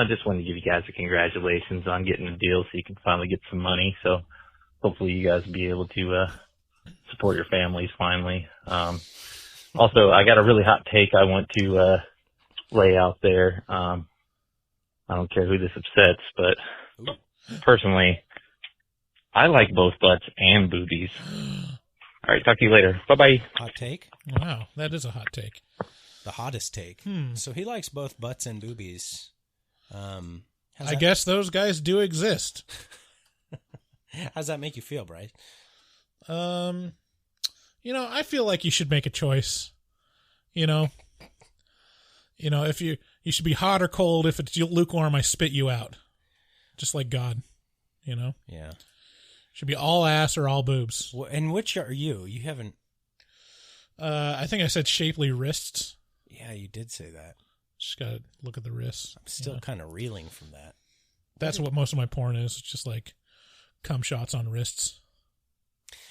Just wanted to give you guys a congratulations on getting a deal so you can finally get some money. So hopefully you guys will be able to support your families finally. Also, I got a really hot take I want to lay out there. I don't care who this upsets, but personally, I like both butts and boobies. All right, talk to you later. Bye-bye. Hot take? Wow, that is a hot take. The hottest take. So he likes both butts and boobies. I guess those guys do exist. How's that make you feel, Bryce? You know, I feel like you should make a choice. You know, if you should be hot or cold. If it's lukewarm, I spit you out. Just like God, you know? Yeah. Should be all ass or all boobs. Well, and which are you? You haven't... I think I said shapely wrists. Yeah, you did say that. Just gotta look at the wrists. I'm still kind of reeling from that. That's what most of my porn is. It's just like cum shots on wrists.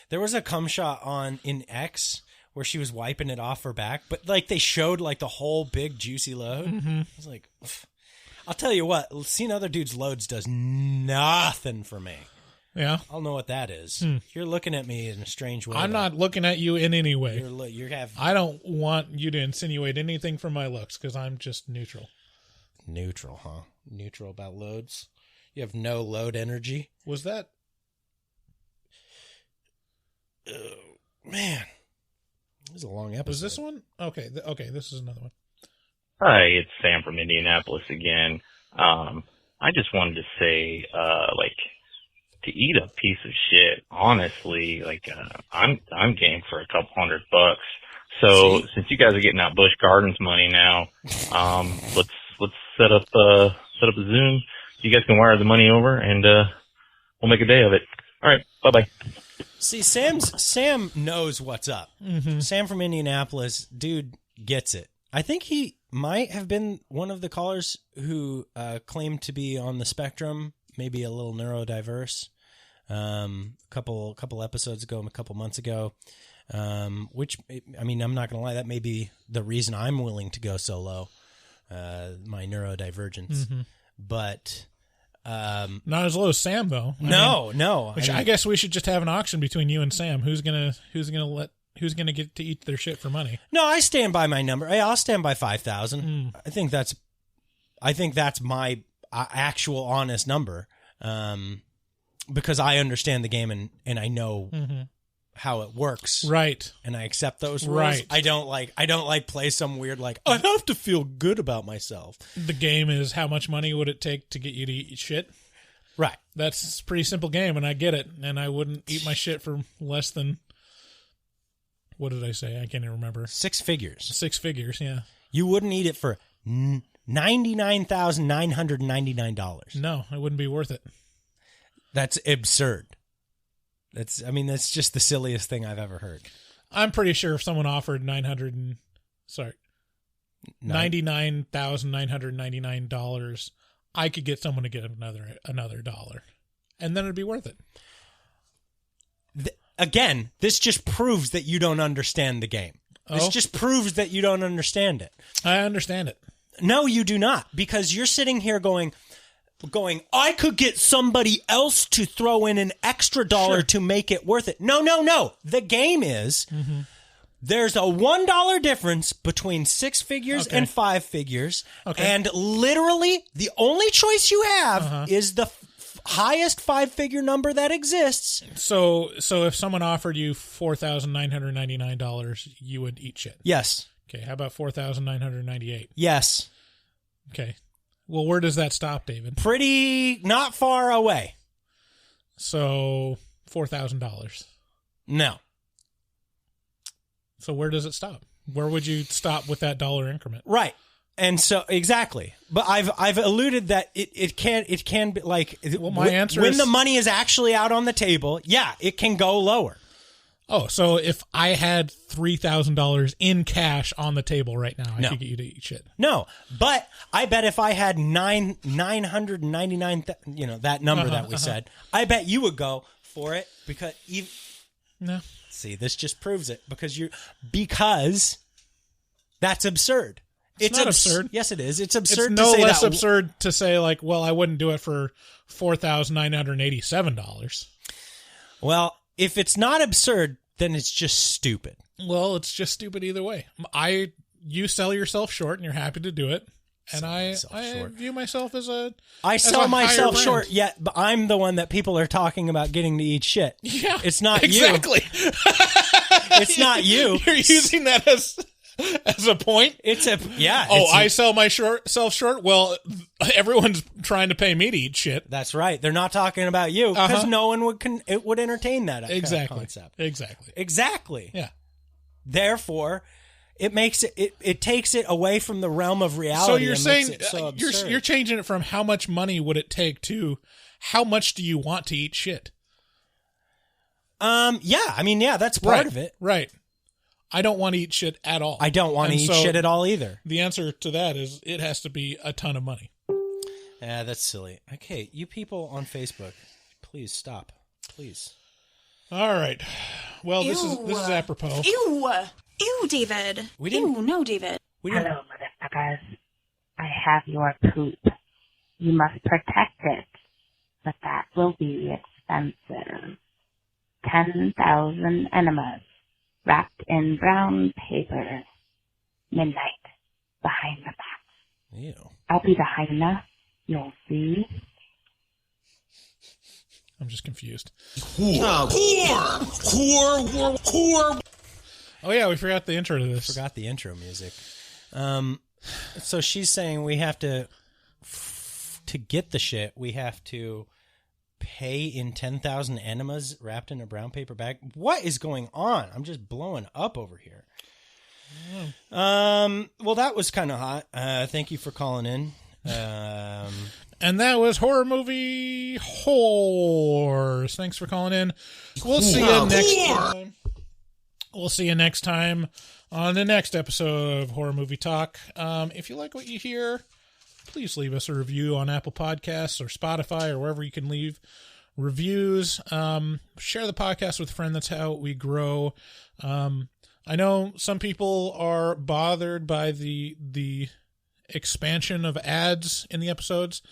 There was a cum shot in X where she was wiping it off her back, but like they showed like the whole big juicy load. Mm-hmm. I was like, I'll tell you what, seeing other dudes' loads does nothing for me. Yeah, I'll know what that is. You're looking at me in a strange way. I'm not looking at you in any way. I don't want you to insinuate anything from my looks because I'm just neutral. Neutral, huh? Neutral about loads. You have no load energy. Was that? Oh, man, this is a long episode. Was this one? Okay, okay, this is another one. Hi, it's Sam from Indianapolis again. I just wanted to say, to eat a piece of shit, honestly, I'm game for a couple $100. So since you guys are getting that Busch Gardens money now, let's set up a Zoom. You guys can wire the money over, and we'll make a day of it. All right, bye-bye. See, Sam knows what's up. Mm-hmm. Sam from Indianapolis, dude, gets it. I think he might have been one of the callers who claimed to be on the spectrum, maybe a little neurodiverse. A couple episodes ago, a couple months ago, which, I mean, I'm not going to lie, that may be the reason I'm willing to go so low, my neurodivergence. Mm-hmm. But not as low as Sam, though. No. I guess we should just have an auction between you and Sam. Who's gonna get to eat their shit for money? No, I stand by my number. Hey, I'll stand by 5,000. I think that's my actual honest number. Because I understand the game and I know how it works. Right. And I accept those rules. Right. I don't like play some weird I have to feel good about myself. The game is how much money would it take to get you to eat shit? Right. That's a pretty simple game, and I get it. And I wouldn't eat my shit for less than, what did I say? I can't even remember. 6 figures. 6 figures, yeah. You wouldn't eat it for $99,999. No, it wouldn't be worth it. That's absurd. That's just the silliest thing I've ever heard. I'm pretty sure if someone offered $99,999, I could get someone to get another dollar, and then it'd be worth it. Again, this just proves that you don't understand the game. This just proves that you don't understand it. I understand it. No, you do not, because you're sitting here going, I could get somebody else to throw in an extra dollar to make it worth it. No. The game is there's a $1 difference between 6 figures and 5 figures, and literally the only choice you have is the highest 5-figure number that exists. So if someone offered you $4,999, you would eat shit. Yes. Okay. How about $4,998? Yes. Okay. Well, where does that stop, David? Pretty not far away. So $4,000. No. So where does it stop? Where would you stop with that dollar increment? Right. And so exactly, but I've alluded that it can be like, well, my answer when is, the money is actually out on the table, yeah, it can go lower. Oh, so if I had $3,000 in cash on the table right now, I could get you to eat shit. No, but I bet if I had 999, that number that we said, I bet you would go for it because no. See, this just proves it because that's absurd. It's not absurd. Yes, it is. It's absurd. It's no less absurd to say like, well, I wouldn't do it for $4,987. Well, if it's not absurd, then it's just stupid. Well, it's just stupid either way. You sell yourself short, and you're happy to do it. And I view myself as I sell myself short, yet but I'm the one that people are talking about getting to eat shit. Yeah, it's not exactly. you. It's not you. You're using that as a point. I sell myself short. Well, everyone's trying to pay me to eat shit. That's right. They're not talking about you because no one would entertain that exactly. concept. Exactly. Yeah. Therefore, it makes it takes it away from the realm of reality. So you're saying you're changing it from how much money would it take to how much do you want to eat shit? Yeah. That's part of it. Right. I don't want to eat shit at all. I don't want to eat shit at all either. The answer to that is it has to be a ton of money. Yeah, that's silly. Okay, you people on Facebook, please stop. Please. All right. Well, this is apropos. Ew, David. No, David. Hello, motherfuckers. I have your poop. You must protect it, but that will be expensive. 10,000 enemas wrapped in brown paper. Midnight, behind the box. Ew. I'll be the hyena. You'll see. I'm just confused. Whore! Oh yeah, we forgot the intro to this. Forgot the intro music. So she's saying we have to get the shit, we have to pay in 10,000 enemas wrapped in a brown paper bag. What is going on? I'm just blowing up over here. Well, that was kind of hot. Thank you for calling in. And that was Horror Movie Whoores. Thanks for calling in. We'll see you next time. We'll see you next time on the next episode of Horror Movie Talk. If you like what you hear, please leave us a review on Apple Podcasts or Spotify or wherever you can leave reviews. Share the podcast with a friend. That's how we grow. I know some people are bothered by the expansion of ads in the episodes.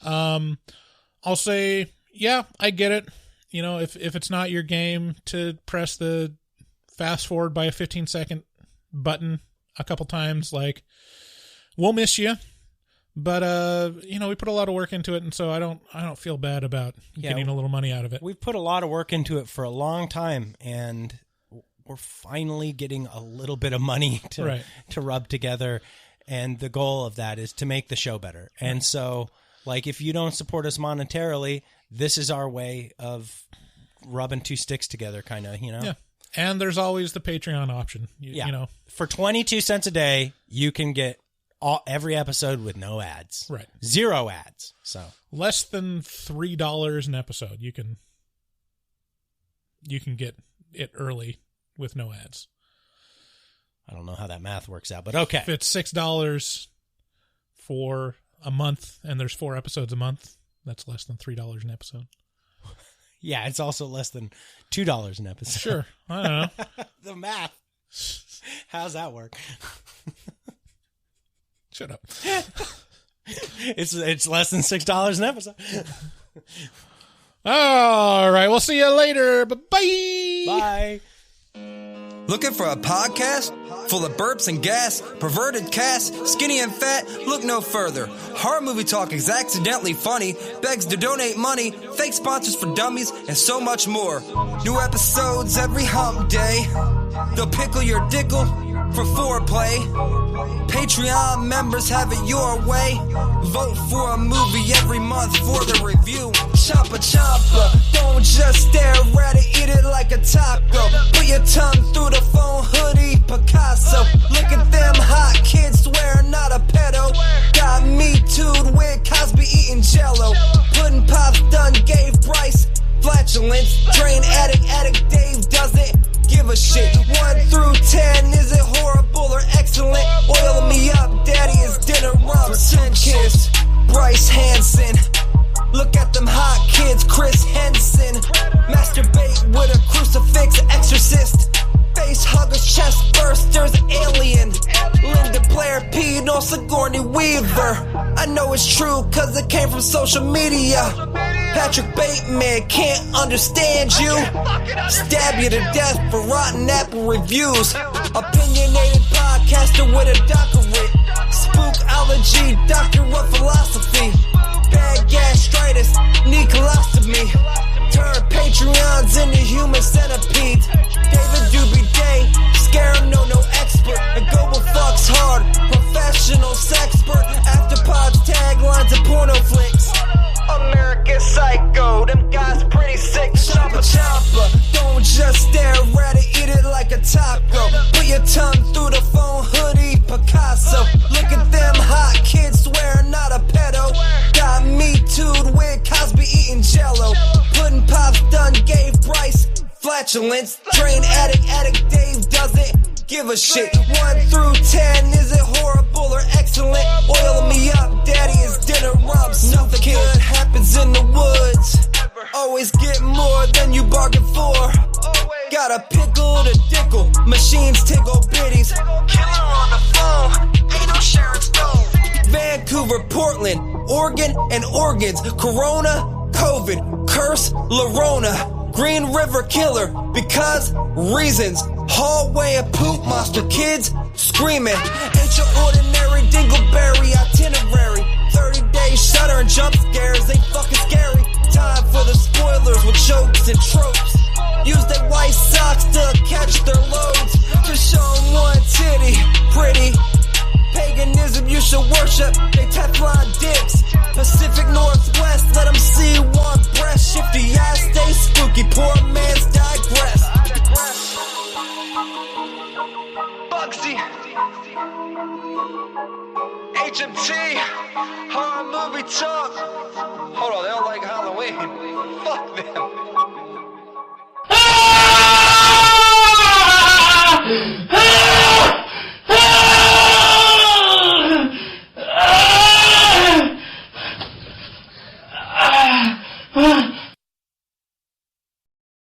I'll say, yeah, I get it. You know, if it's not your game to press the fast forward by a 15-second button a couple times, like, we'll miss you. But we put a lot of work into it, and so I don't feel bad about getting a little money out of it. We've put a lot of work into it for a long time, and we're finally getting a little bit of money to rub together. And the goal of that is to make the show better. And so, like, if you don't support us monetarily, this is our way of rubbing two sticks together, kind of, Yeah. And there's always the Patreon option. You know, for 22 cents a day, you can get every episode with no ads. Right. 0 ads. So less than $3 an episode. You can get it early with no ads. I don't know how that math works out, but okay. If it's $6 for a month and there's 4 episodes a month, that's less than $3 an episode. Yeah, it's also less than $2 an episode. Sure. I don't know. The math. How's that work? Shut up. It's less than $6 an episode. All right. We'll see you later. Bye-bye. Bye. Looking for a podcast full of burps and gas, perverted cast, skinny and fat? Look no further. Horror Movie Talk is accidentally funny, begs to donate money, fake sponsors for dummies, and so much more. New episodes every hump day. They'll pickle your dickle for foreplay. Patreon members have it your way. Vote for a movie every month for the review. Choppa choppa, don't just stare at it, eat it like a taco. Put your tongue through the phone hoodie, Picasso. Look at them hot kids, swear not a pedo. Got me too'd with Cosby eating jello. Pudding Pops done gave Bryce flatulence. Drain addict Dave doesn't give a shit. 1 through 10, is it horrible or excellent? Oil me up, daddy, is dinner rum. Sun-kissed Bryce Hansen. Look at them hot kids, Chris Henson. Masturbate with a crucifix, exorcist. Face huggers, chest bursters, alien. Linda Blair peed on Sigourney Weaver. I know it's true cause it came from social media. Patrick Bateman can't understand you. Stab you to death for rotten apple reviews. Opinionated podcaster with a doctorate. Spookology, doctor of philosophy. Bad gastritis, need colostomy. Turn Patreons into human centipedes. David Doobie Day, scare him, no expert. And global fucks hard, professional sexpert. Afterpods, taglines, and porno flicks. American Psycho, them guys pretty sick. Choppa choppa, don't just stare at it, eat it like a taco. Put your tongue through the phone hoodie, Picasso. Look at them hot kids, swear not a pedo. Got me too'd with Cosby eating jello. Pudding Pops done gave Bryce flatulence. Drain addict Dave doesn't give a shit. 1 through 10, is it horrible or excellent? Oil me up, daddy, is dinner rum. Nothing good happens in the woods. Always get more than you bargained for. Got a pickle to dickle, machines tickle bitties. Killer on the phone, ain't no Sharon Stone. Vancouver, Portland, Oregon, and organs. Corona, COVID, curse, Lorona. Green River Killer, because reasons. Hallway of poop monster kids screaming. Ain't your ordinary dingleberry itinerary. 30 days shutter and jump scares, they fucking scary. Time for the spoilers with jokes and tropes. Use their white socks to catch their loads. Just show them one titty, pretty. Paganism you should worship, they Teflon dicks. Pacific Northwest, let them see one breast. Shifty eyes stay spooky, poor man's digress. Bugsy, HMT, Horror Movie Talk. Hold on, they don't like Halloween. Fuck them.